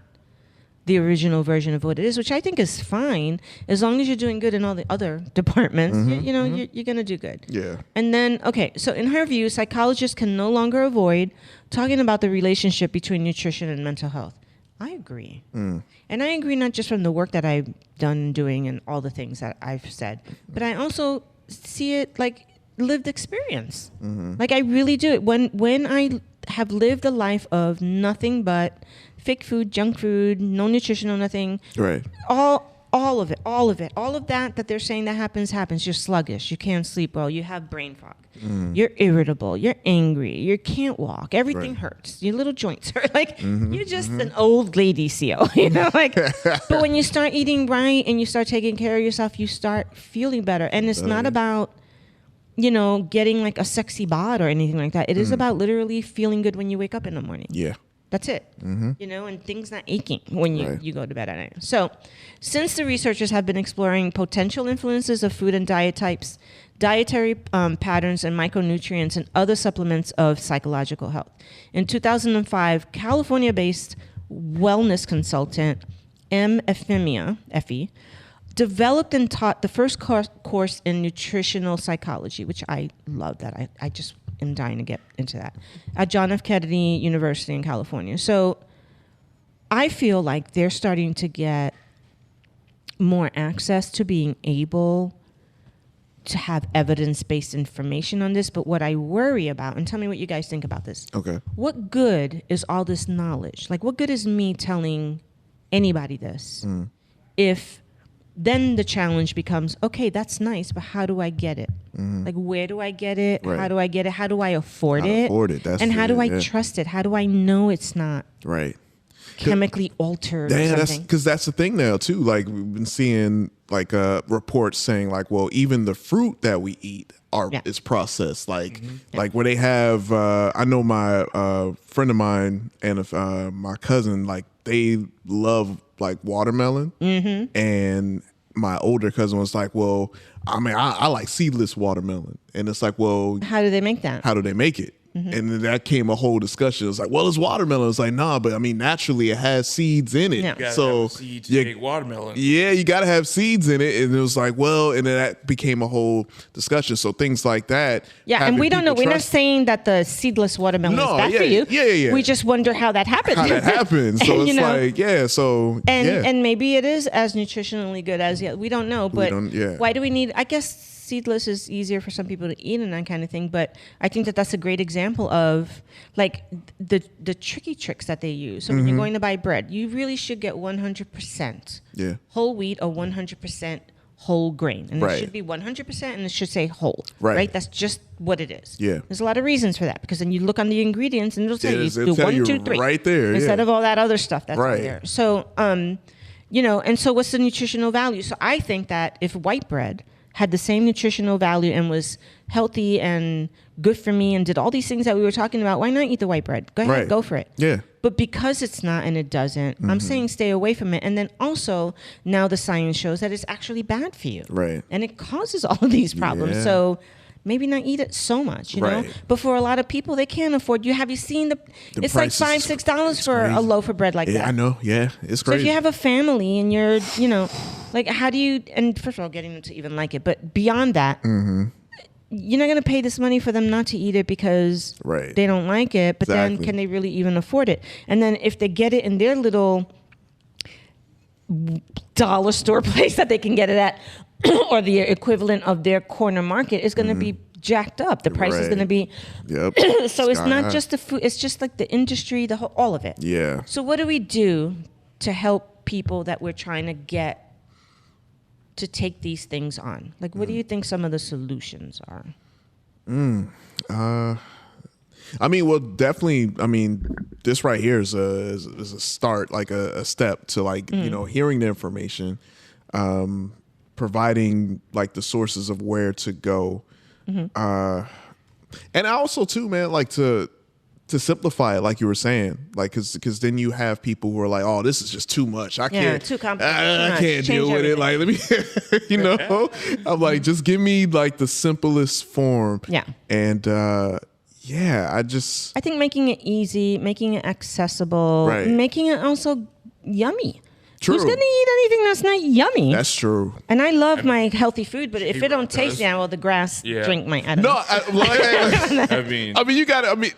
the original version of what it is, which I think is fine as long as you're doing good in all the other departments. You're going to do good.
Yeah.
And then, okay, so in her view, psychologists can no longer avoid talking about the relationship between nutrition and mental health. I agree. And I agree not just from the work that I've done doing and all the things that I've said, but I also see it like lived experience. Like I really do it. When I have lived a life of nothing but fake food, junk food, no nutrition, no nothing.
Right.
All of it. All of that they're saying that happens. You're sluggish. You can't sleep well. You have brain fog. You're irritable. You're angry. You can't walk. Everything hurts. Your little joints hurt. Like you're just an old lady CO. But when you start eating right and you start taking care of yourself, you start feeling better. And it's not about getting like a sexy bod or anything like that. It is about literally feeling good when you wake up in the morning.
Yeah.
That's it. And things not aching when you go to bed at night. So since the researchers have been exploring potential influences of food and diet types, dietary patterns and micronutrients and other supplements of psychological health. In 2005, California-based wellness consultant M. Efemia, Effie, developed and taught the first course in nutritional psychology, which I love that. I just am dying to get into that, at John F. Kennedy University in California. So I feel like they're starting to get more access to being able to have evidence-based information on this. But what I worry about, and tell me what you guys think about this.
Okay.
What good is all this knowledge? Like, what good is me telling anybody this if then the challenge becomes, okay, that's nice, but how do I get it? Like, where do I get it?
Right.
How do I get it? How do I afford it?
That's
and how do I
yeah.
trust it? How do I know it's not
right
chemically altered or
that's
something?
because that's the thing now too. Like we've been seeing like reports saying like, well, even the fruit that we eat is processed. Like like where they have I know my friend of mine and my cousin, like they love like watermelon, and my older cousin was like, well, I mean, I like seedless watermelon, and it's like, well,
How do they make that?
how do they make it? And then that came a whole discussion. It's like, well, it's watermelon. It's like, nah, but I mean, naturally it has seeds in it.
Yeah.
You gotta
So
have seeds to make watermelon.
yeah, you got to have seeds in it. And it was like, well, and then that became a whole discussion. So things like that.
Yeah, and
having
we don't know.
people
We're not
trust
saying that the seedless watermelon is bad for you.
Yeah.
We just wonder how that happened.
how that happens. So
And,
it's like, yeah, so
and maybe it is as nutritionally good as we don't know. But
don't-
why do we need? I guess seedless is easier for some people to eat and that kind of thing. But I think that that's a great example of like the tricky tricks that they use. So when you're going to buy bread, you really should get 100% whole wheat or 100% whole grain, and it should be 100%, and it should say whole. Right. That's just what it is.
Yeah.
There's a lot of reasons for that, because then you look on the ingredients and it'll tell you
It'll
do
tell
1,
you
2, 3
right there,
instead
yeah.
of all that other stuff that's
Right.
in there. So and so what's the nutritional value? So I think that if white bread had the same nutritional value and was healthy and good for me and did all these things that we were talking about, why not eat the white bread? Go ahead,
Right.
go for it.
Yeah.
But because it's not and it doesn't, I'm saying stay away from it. And then also now the science shows that it's actually bad for you.
Right.
And it causes all of these problems.
Yeah.
So maybe not eat it so much, you know?
Right.
But for a lot of people, they can't afford. Have you seen it's like
prices is-
$5-6 for a loaf of bread like
Yeah,
that.
I know. Yeah, it's
So
crazy.
if you have a family and you're, like, how do you, and first of all, getting them to even like it, but beyond that, you're not going to pay this money for them not to eat it because they don't like it. But then can they really even afford it? And then if they get it in their little dollar store place that they can get it at, or the equivalent of their corner market, is going to be jacked up. The price is going to be. So it's not just the food. It's just like the industry, the whole, all of it.
Yeah.
So what do we do to help people that we're trying to get to take these things on? Like, what do you think some of the solutions are?
I mean, well, definitely. I mean, this right here is a start, like a step to like hearing the information, providing like the sources of where to go, and also too, man, like to simplify it, like you were saying, like because then you have people who are like, oh, this is just too much. I can't,
too complicated.
I can't deal with it. Like, let me, I'm like, just give me like the simplest form.
Yeah.
And I
think making it easy, making it accessible, making it also yummy.
True.
Who's going to eat anything that's not yummy?
That's true.
And I love my healthy food, but if it don't taste, well, the grass drink might. I don't know.
I mean, you got to. I mean,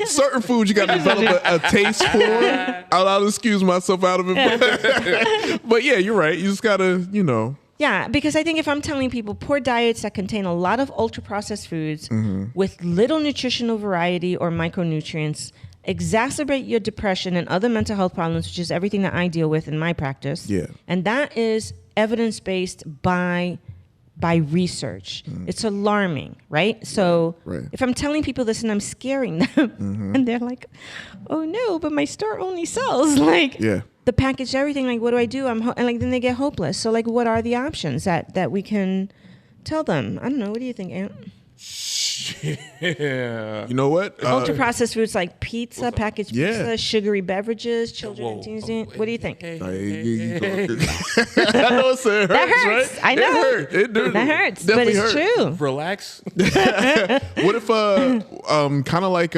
certain foods you got to develop a taste for. I'll excuse myself out of it, but yeah, you're right. You just got to,
Yeah, because I think if I'm telling people poor diets that contain a lot of ultra-processed foods with little nutritional variety or micronutrients exacerbate your depression and other mental health problems, which is everything that I deal with in my practice.
Yeah.
And that is evidence-based by research. It's alarming, right? So if I'm telling people this and I'm scaring them and they're like, oh no, but my store only sells like the packaged everything, like what do I do? And like then they get hopeless. So like what are the options that we can tell them? I don't know. What do you think, Ant?
Yeah.
You know what?
Ultra processed foods like pizza, packaged pizza, sugary beverages, children and teens. What do you think?
I know it hurts,
that hurts.
Right?
I know.
It
that hurts, but it's true.
Relax.
What if kind of like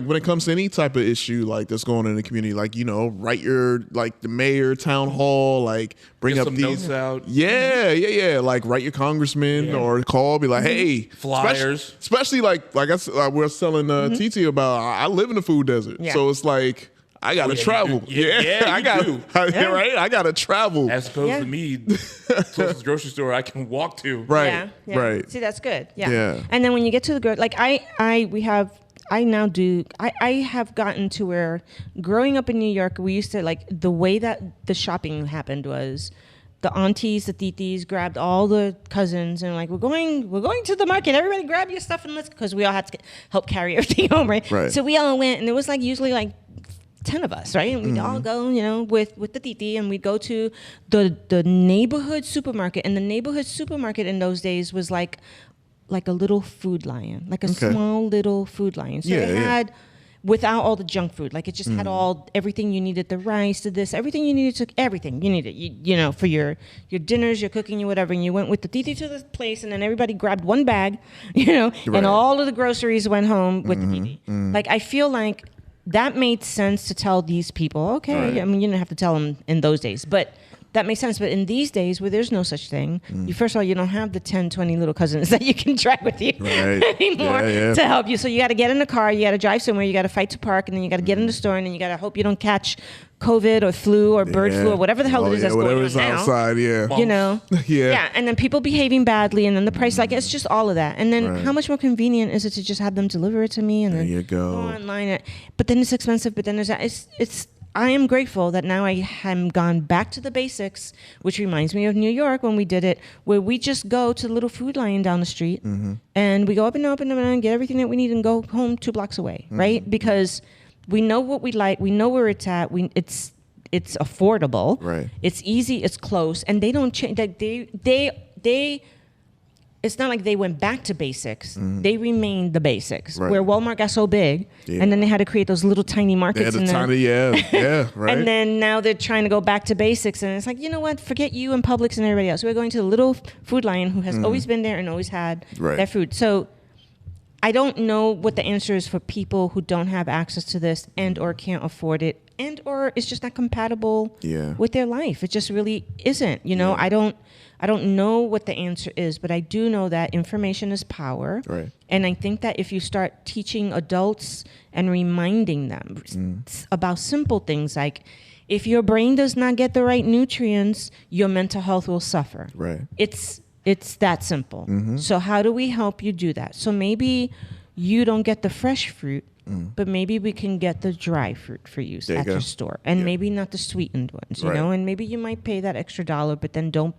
when it comes to any type of issue like that's going on in the community, like write your like the mayor, town hall, like bring
Get
up
some
these
notes out.
like write your congressman or call, be like, hey,
flyers.
Especially like we're telling TT about. I live in the food desert, so it's like I gotta travel. I gotta right. I gotta travel
as opposed to me, closest grocery store I can walk to.
Right. Right.
See, that's good. Yeah. And then when you get to the like I have gotten to where growing up in New York, we used to like the way that the shopping happened was the aunties, the titis grabbed all the cousins and like, we're going to the market. Everybody grab your stuff and let's, because we all had to help carry everything home, right? So we all went, and it was like usually like 10 of us, right? And we'd all go, with the titi, and we'd go to the neighborhood supermarket. And the neighborhood supermarket in those days was like a little Food Lion, like a small little Food Lion. So they had, without all the junk food, like it just had everything you needed, the rice, to this, everything you needed, everything you needed, for your dinners, your cooking, your whatever. And you went with the titi to this place, and then everybody grabbed one bag, and all of the groceries went home with the titi. Like I feel like that made sense to tell these people, okay. I mean, you didn't have to tell them in those days, but that makes sense. But in these days where there's no such thing, first of all, you don't have the 10, 20 little cousins that you can drag with you anymore to help you. So you got to get in a car, you got to drive somewhere, you got to fight to park, and then you got to get in the store, and then you got to hope you don't catch COVID or flu or bird flu or whatever the hell it is that's going on now.
Outside,
and then people behaving badly, and then the price, like it's just all of that. And then how much more convenient is it to just have them deliver it to me and then go online? But then it's expensive. But then there's that. It's. I am grateful that now I have gone back to the basics, which reminds me of New York when we did it, where we just go to the little Food Lion down the street and we go up and up and up and get everything that we need and go home 2 blocks away, right? Because we know what we like, we know where it's at, it's affordable, it's easy, it's close, and they don't change. Like they it's not like they went back to basics. They remained the basics. Where Walmart got so big, and then they had to create those little tiny markets. And then now they're trying to go back to basics, and it's like, you know what? Forget you and Publix and everybody else. We're going to the little Food Lion who has always been there and always had their food. So I don't know what the answer is for people who don't have access to this and or can't afford it. and or it's just not compatible
Yeah.
with their life. It just really isn't. You know,
Yeah.
I don't know what the answer is, but I do know that information is power.
Right.
And I think that if you start teaching adults and reminding them about simple things like, if your brain does not get the right nutrients, your mental health will suffer.
Right.
It's that simple.
Mm-hmm.
So how do we help you do that? So maybe you don't get the fresh fruit, but maybe we can get the dry fruit for you
There you
at
go.
your store, and
Yeah.
maybe not the sweetened ones, you
Right.
know. And maybe you might pay that extra $1, but then don't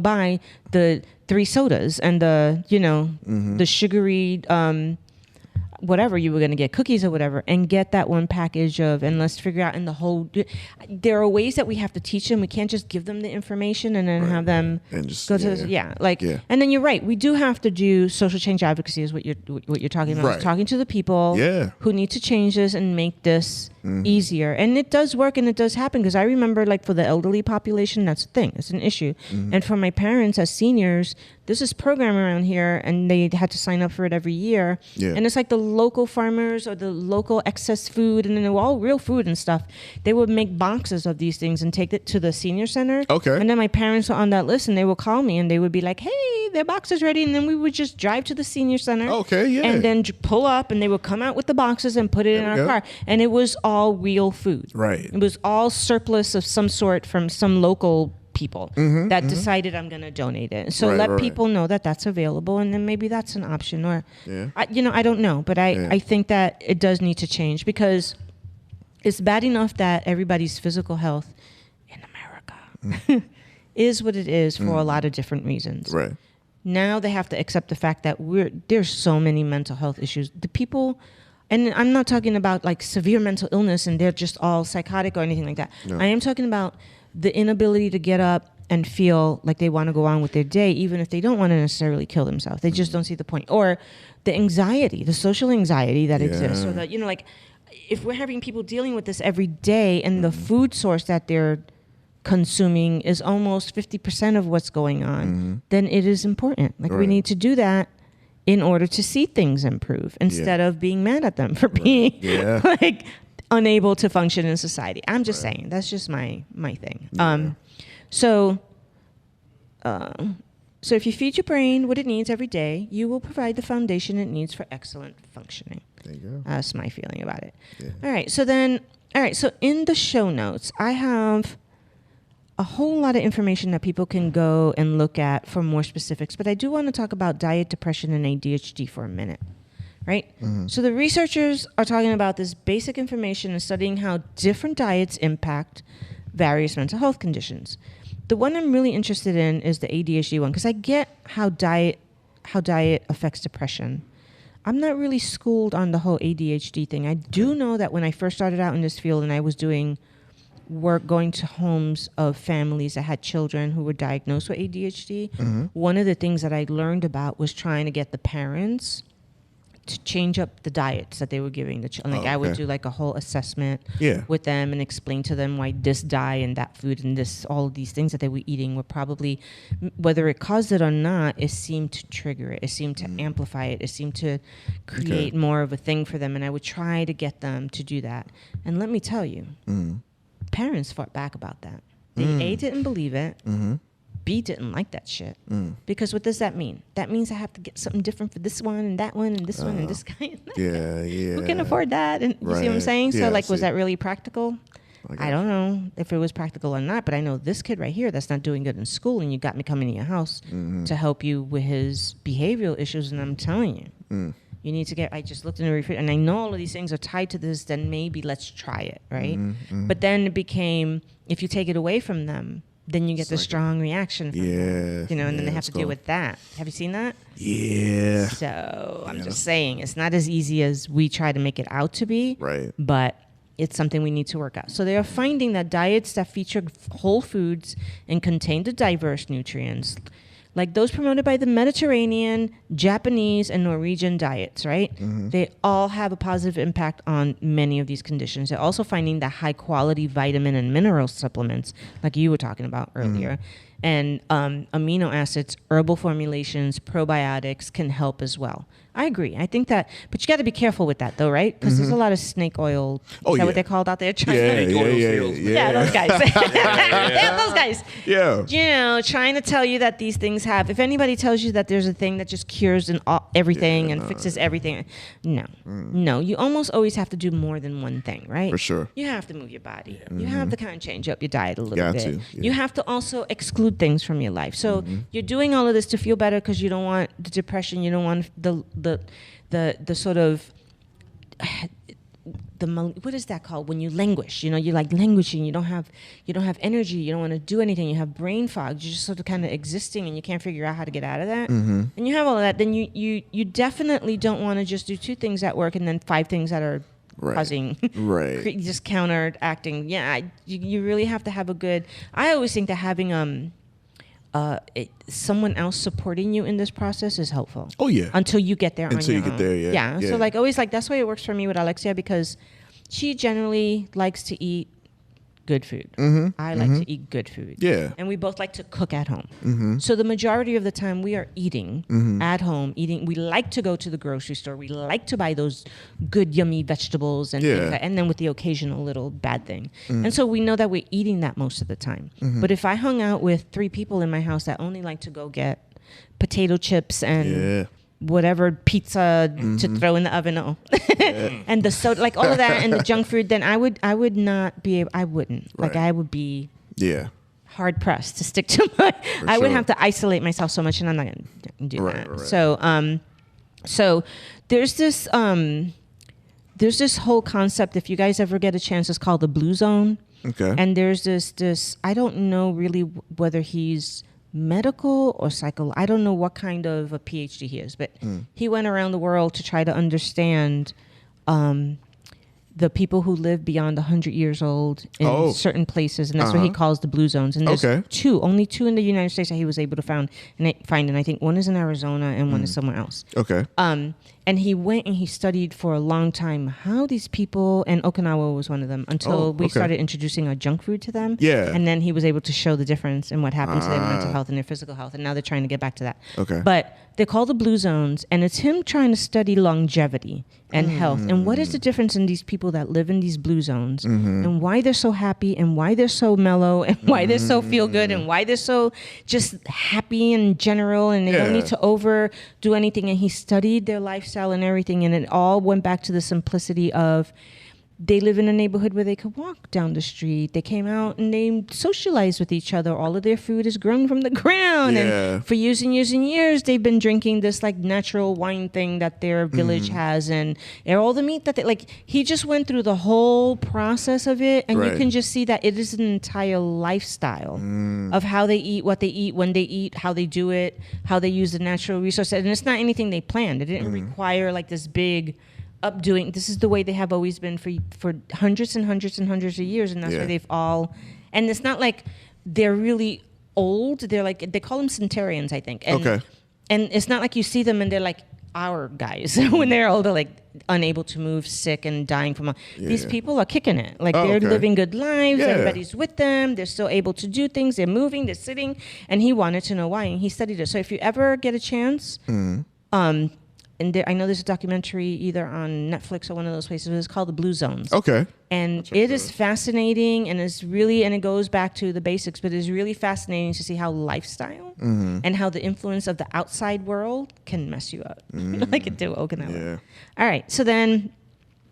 buy the 3 sodas and the the sugary whatever you were going to get, cookies or whatever, and get that one package of, and let's figure out in the whole, there are ways that we have to teach them. We can't just give them the information and then have them
And just-
go to,
yeah.
yeah. And then you're right. We do have to do social change advocacy is what you're talking about.
Right.
Is talking to the people
Yeah.
who need to change this and make this easier. And it does work and it does happen, because I remember, like, for the elderly population, that's a thing. It's an issue. And for my parents as seniors, there's this program around here and they had to sign up for it every year.
Yeah.
And it's like the local farmers or the local excess food, and then they were all real food and stuff. They would make boxes of these things and take it to the senior center.
Okay.
And then my parents were on that list and they would call me and they would be like, hey, their box is ready. And then we would just drive to the senior center.
Okay, yeah.
And then pull up and they would come out with the boxes and put it in
There
our
we go.
car. And it was all real food.
Right.
It was all surplus of some sort from some local people that decided I'm going to donate it. So
Right,
let
right.
people know that that's available, and then maybe that's an option. Or,
Yeah.
I don't know, but I think that it does need to change, because it's bad enough that everybody's physical health in America is what it is for a lot of different reasons.
Right.
Now they have to accept the fact that there's so many mental health issues. The people, and I'm not talking about like severe mental illness and they're just all psychotic or anything like that.
No.
I am talking about the inability to get up and feel like they want to go on with their day, even if they don't want to necessarily kill themselves. They just don't see the point. Or the anxiety, the social anxiety that exists. Or that, like, if we're having people dealing with this every day and the food source that they're consuming is almost 50% of what's going on, then it is important. Like, we
Right.
need to do that in order to see things improve instead of being mad at them for being
Yeah.
like unable to function in society. I'm just saying, that's just my thing. So if you feed your brain what it needs every day, you will provide the foundation it needs for excellent functioning.
There you go.
That's my feeling about it.
Yeah.
All right. So in the show notes, I have a whole lot of information that people can go and look at for more specifics. But I do want to talk about diet, depression, and ADHD for a minute. Right? So the researchers are talking about this basic information and studying how different diets impact various mental health conditions. The one I'm really interested in is the ADHD one, because I get how diet affects depression. I'm not really schooled on the whole ADHD thing. I do know that when I first started out in this field and I was doing work going to homes of families that had children who were diagnosed with ADHD, one of the things that I learned about was trying to get the parents to change up the diets that they were giving the children. Like, I would
okay.
do like a whole assessment
Yeah.
with them and explain to them why this diet and that food and this, all of these things that they were eating were probably, whether it caused it or not, it seemed to trigger it. It seemed to amplify it. It seemed to create more of a thing for them. And I would try to get them to do that. And let me tell you, parents fought back about that. They A, didn't believe it. B, didn't like that shit. Because what does that mean? That means I have to get something different for this one and that one and this one and this guy and that guy.
Yeah.
Who can afford that? And you see what I'm
Right.
saying?
Yeah,
So, like,
I
was
see.
that really practical? I don't know if it was practical or not, but I know this kid right here that's not doing good in school, and you got me coming to your house to help you with his behavioral issues, and I'm telling you, you need to get, I just looked in the refrigerator, and I know all of these things are tied to this, then maybe let's try it, right? But then it became, if you take it away from them, then you get the strong reaction from them,
Yeah.
you know, and then they have
it's
to deal
cool.
with that. Have you seen that?
Yeah.
So I'm just saying, it's not as easy as we try to make it out to be.
Right.
But it's something we need to work out. So they are finding that diets that feature whole foods and contain the diverse nutrients, like those promoted by the Mediterranean, Japanese, and Norwegian diets, right? They all have a positive impact on many of these conditions. They're also finding that high quality vitamin and mineral supplements, like you were talking about earlier, and amino acids, herbal formulations, probiotics can help as well. I agree. I think that, but you got to be careful with that though, right? Because there's a lot of snake oil. Is that what they're called out there?
Yeah,
those guys. Yeah, those guys.
Yeah.
You know, trying to tell you that these things have, if anybody tells you that there's a thing that just cures everything and fixes everything, no. You almost always have to do more than one thing, right?
For sure.
You have to move your body. You have to kind of change up your diet a little
Got
bit.
to, yeah.
You have to also exclude things from your life. So you're doing all of this to feel better because you don't want the depression. You don't want the sort of what is that called when you languish? You know, you're like languishing. You don't have energy. You don't want to do anything. You have brain fog. You're just sort of kind of existing, and you can't figure out how to get out of that. And you have all of that. Then you definitely don't want to just do 2 things at work and then 5 things that are causing just counteracting. Yeah, you really have to have a good. I always think that having someone else supporting you in this process is helpful.
Oh yeah.
Until you get there.
Until you get there, yeah.
So like always, like that's why it works for me with Alexia, because she generally likes to eat good food. I like to eat good food.
Yeah.
And we both like to cook at home. So the majority of the time we are eating at home, we like to go to the grocery store. We like to buy those good, yummy vegetables and things and then with the occasional little bad thing. And so we know that we're eating that most of the time. But if I hung out with 3 people in my house that only like to go get potato chips and whatever pizza to throw in the oven, and the soda, like all of that, and the junk food, then I would not be able. I wouldn't like. I would be hard pressed to stick to my. I would have to isolate myself so much, and I'm not going to do that. Right. So there's this whole concept. If you guys ever get a chance, it's called the Blue Zone.
Okay.
And there's this. I don't know really whether he's medical or I don't know what kind of a PhD he is, but he went around the world to try to understand the people who live beyond 100 years old in certain places, and that's what he calls the blue zones. And there's only two in the United States that he was able to find, and I think one is in Arizona and one is somewhere else.
Okay.
And he went and he studied for a long time how these people, and Okinawa was one of them, until we started introducing our junk food to them.
Yeah.
And then he was able to show the difference in what happened to their mental health and their physical health. And now they're trying to get back to that.
Okay.
But they're called the blue zones, and it's him trying to study longevity and health. And what is the difference in these people that live in these blue zones and why they're so happy and why they're so mellow and why they're so feel good and why they're so just happy and general and they don't need to overdo anything. And he studied their lifestyle and everything, and it all went back to the simplicity of they live in a neighborhood where they could walk down the street. They came out and they socialized with each other. All of their food is grown from the ground. And for years and years and years, they've been drinking this like natural wine thing that their village has. And all the meat that they like, he just went through the whole process of it. And you can just see that it is an entire lifestyle of how they eat, what they eat, when they eat, how they do it, how they use the natural resources. And it's not anything they planned. It didn't require like this big updoing. This is the way they have always been for hundreds and hundreds and hundreds of years, and that's why they've all. And it's not like they're really old. They're like they call them centenarians, I think. And, and it's not like you see them and they're like our guys when they're older, like unable to move, sick, and dying from. These people are kicking it. Like they're living good lives. Everybody's with them. They're still able to do things. They're moving. They're sitting. And he wanted to know why, and he studied it. So if you ever get a chance, and I know there's a documentary either on Netflix or one of those places. It's called The Blue Zones.
Okay.
And it is fascinating, and it's really, and it goes back to the basics, but it's really fascinating to see how lifestyle and how the influence of the outside world can mess you up, like it did Okinawa.
Yeah.
All right, so then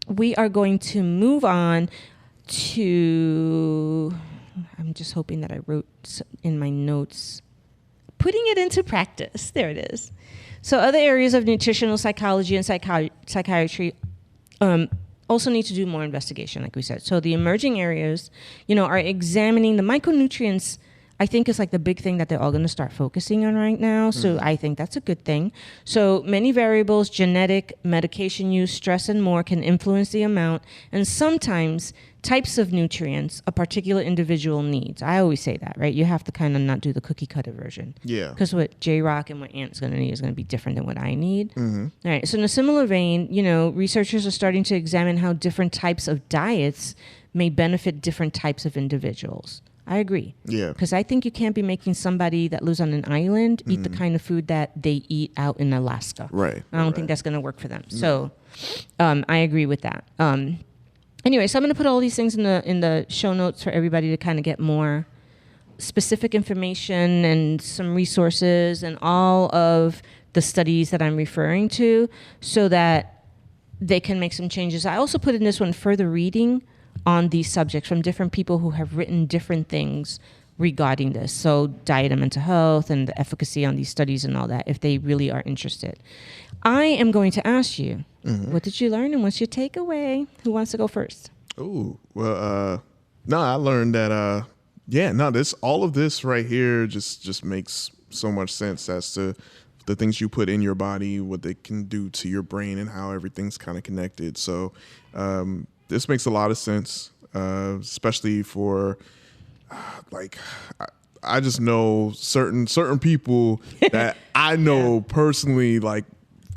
we are going to move on to, I'm just hoping that I wrote in my notes, putting it into practice. There it is. So other areas of nutritional psychology and psychiatry also need to do more investigation, like we said. So the emerging areas, are examining the micronutrients. I think is like the big thing that they're all going to start focusing on right now. So I think that's a good thing. So many variables, genetic, medication use, stress, and more can influence the amount and sometimes types of nutrients a particular individual needs. I always say that, right? You have to kind of not do the cookie cutter version.
Yeah.
Because what J-Rock and what Ant's going to need is going to be different than what I need. All right. So in a similar vein, researchers are starting to examine how different types of diets may benefit different types of individuals. I agree.
Yeah.
Because I think you can't be making somebody that lives on an island eat the kind of food that they eat out in Alaska.
Right.
I don't think that's going to work for them. So I agree with that. Anyway, so I'm going to put all these things in the show notes for everybody to kind of get more specific information and some resources and all of the studies that I'm referring to so that they can make some changes. I also put in this one further reading on these subjects from different people who have written different things regarding this. So diet and mental health and the efficacy on these studies and all that, if they really are interested. I am going to ask you, what did you learn and what's your takeaway? Who wants to go first?
Oh, well, no, I learned that, all of this right here just makes so much sense as to the things you put in your body, what they can do to your brain and how everything's kind of connected. So, this makes a lot of sense, especially for I just know certain people that I know personally, like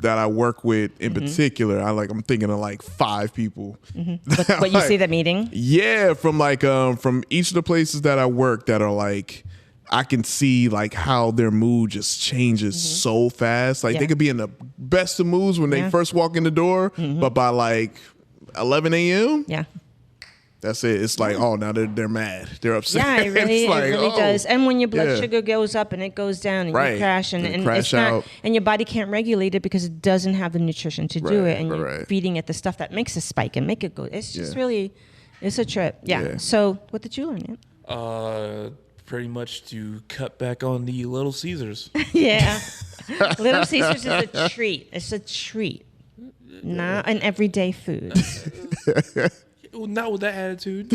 that I work with in particular. I'm thinking of like 5 people.
But you see the meeting?
Yeah, from each of the places that I work that are like, I can see like how their mood just changes so fast. Like they could be in the best of moods when they first walk in the door, but by like 11 a.m.
Yeah.
That's it. It's like, oh, now they're mad. They're upset.
Yeah, it really,
like,
it really does. And when your blood sugar goes up and it goes down and
Right.
you crash and
crash
it's not,
out.
and your body can't regulate it because it doesn't have the nutrition to do
Right,
it, and you're
right.
feeding it the stuff that makes it spike and make it go. It's just really, it's a trip. Yeah.
Yeah.
So what did you learn? Yeah?
Pretty much to cut back on the Little Caesars.
Yeah. Little Caesars is a treat. It's a treat. Not an everyday food.
Not with that attitude.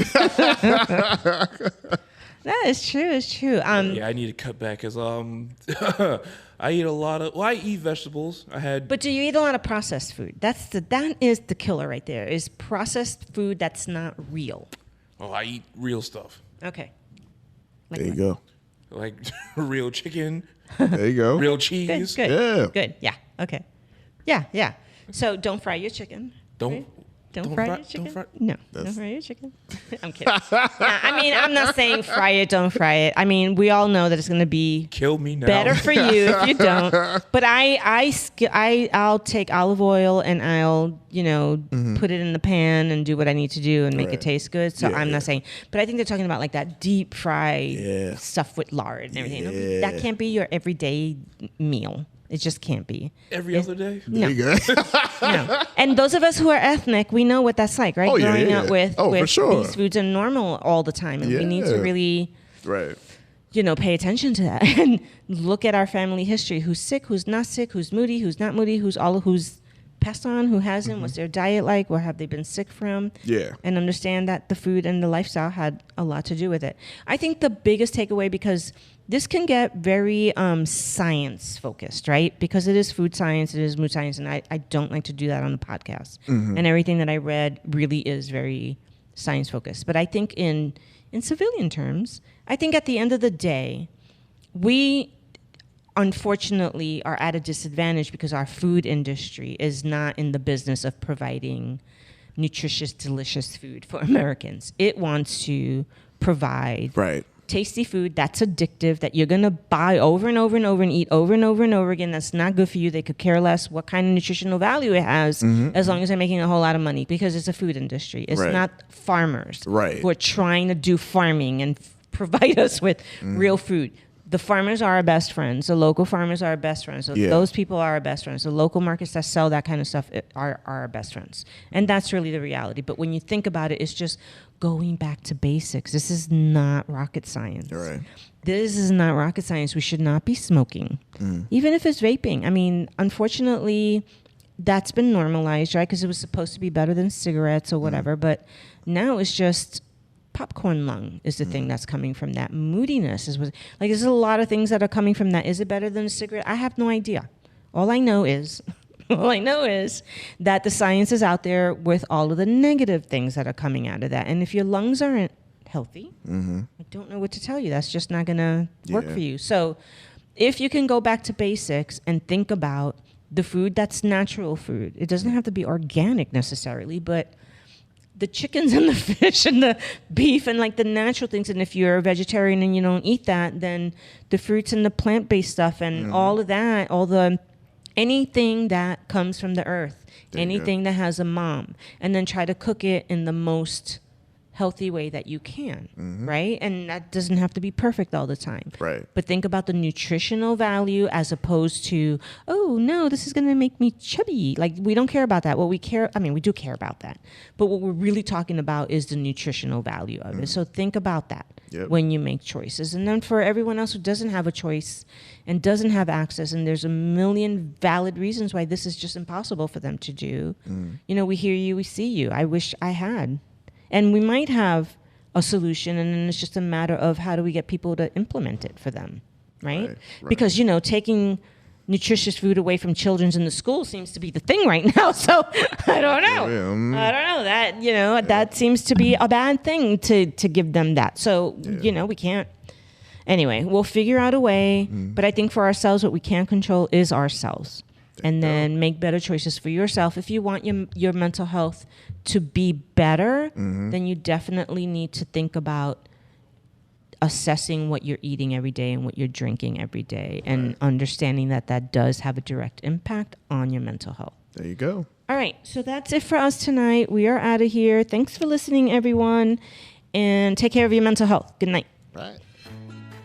That is true. It's true.
Yeah, I need to cut back because I eat a lot of. Well, I eat vegetables.
But do you eat a lot of processed food? That is the killer right there. Is processed food that's not real.
Oh, I eat real stuff.
Okay. Like
There you
what?
go.
Like real chicken,
There you go.
real
Good.
cheese.
Good.
Yeah.
Good. Yeah. Okay. Yeah. Yeah. So don't fry your chicken.
Don't
right? Don't
don't
fry
fry-
your chicken.
don't fry-
No. Don't fry your chicken. I'm kidding. I mean, I'm not saying fry it. Don't fry it. I mean, we all know that it's going to be
Kill me now.
better for you if you don't. But I'll take olive oil and I'll put it in the pan and do what I need to do and make
Right.
it taste good. So
Yeah,
I'm
yeah.
not saying. But I think they're talking about like that deep fry
Yeah.
stuff with lard and everything.
Yeah.
That can't be your everyday meal. It just can't be.
Every other day.
No.
There you go.
No. And those of us who are ethnic, we know what that's like, right?
Oh, yeah,
Growing
yeah,
up
yeah.
with,
Oh, for
with
sure.
these foods are normal all the time. And we need to
Yeah.
really
Right.
pay attention to that and look at our family history. Who's sick, who's not sick, who's moody, who's not moody, who's passed on, who hasn't, what's their diet like, what have they been sick from?
Yeah.
And understand that the food and the lifestyle had a lot to do with it. I think the biggest takeaway, because this can get very science focused, right? Because it is food science, it is mood science, and I don't like to do that on the podcast. And everything that I read really is very science focused. But I think in civilian terms, I think at the end of the day, we unfortunately are at a disadvantage because our food industry is not in the business of providing nutritious, delicious food for Americans. It wants to provide
Right.
tasty food that's addictive, that you're going to buy over and over and over and eat over and over and over again. That's not good for you. They could care less what kind of nutritional value it has as long as they're making a whole lot of money, because it's a food industry. It's
Right.
not farmers
Right.
who are trying to do farming and provide us with real food. The farmers are our best friends. The local farmers are our best friends. So
Yeah.
those people are our best friends. The local markets that sell that kind of stuff are our best friends. And that's really the reality. But when you think about it, it's just going back to basics. This is not rocket science.
Right.
This is not rocket science. We should not be smoking, even if it's vaping. I mean, unfortunately, that's been normalized, right? Because it was supposed to be better than cigarettes or whatever. But now it's just popcorn lung is the thing that's coming from that. Moodiness is what, like, there's a lot of things that are coming from that. Is it better than a cigarette? I have no idea. All I know is that the science is out there with all of the negative things that are coming out of that. And if your lungs aren't healthy, I don't know what to tell you. That's just not going to work
Yeah.
for you. So if you can go back to basics and think about the food that's natural food, it doesn't have to be organic necessarily, but the chickens and the fish and the beef and like the natural things. And if you're a vegetarian and you don't eat that, then the fruits and the plant-based stuff and all of that, anything that comes from the earth, anything that has a mom, and then try to cook it in the most healthy way that you can, right? And that doesn't have to be perfect all the time.
Right.
But think about the nutritional value as opposed to, oh, no, this is going to make me chubby. Like, we don't care about that. We do care about that. But what we're really talking about is the nutritional value of it. So think about that when you make choices. And then for everyone else who doesn't have a choice and doesn't have access, and there's a million valid reasons why this is just impossible for them to do. We hear you, we see you. I wish I had. And we might have a solution, and then it's just a matter of how do we get people to implement it for them, right? Because, taking nutritious food away from children in the school seems to be the thing right now. So I don't know. I don't know. That, that seems to be a bad thing to give them that. So, we can't. Anyway, we'll figure out a way. But I think for ourselves, what we can't control is ourselves. And then make better choices for yourself. If you want your mental health to be better, then you definitely need to think about assessing what you're eating every day and what you're drinking every day and understanding that does have a direct impact on your mental health.
There you go.
All right. So that's it for us tonight. We are out of here. Thanks for listening, everyone. And take care of your mental health. Good night.
Right.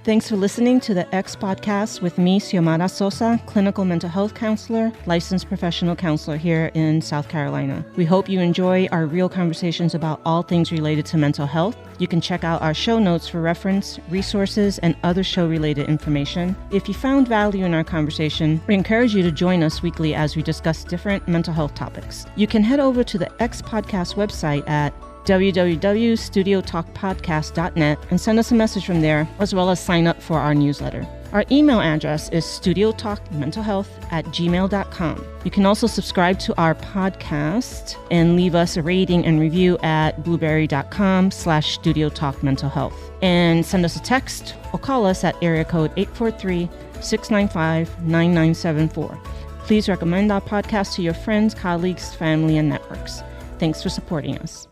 Thanks for listening to the X Podcast with me, Xiomara Sosa, clinical mental health counselor, licensed professional counselor here in South Carolina. We hope you enjoy our real conversations about all things related to mental health. You can check out our show notes for reference, resources, and other show-related information. If you found value in our conversation, we encourage you to join us weekly as we discuss different mental health topics. You can head over to the X Podcast website at www.studiotalkpodcast.net and send us a message from there, as well as sign up for our newsletter. Our email address is studiotalkmentalhealth@gmail.com. You can also subscribe to our podcast and leave us a rating and review at blueberry.com/studiotalkmentalhealth. And send us a text or call us at area code 843-695-9974. Please recommend our podcast to your friends, colleagues, family, and networks. Thanks for supporting us.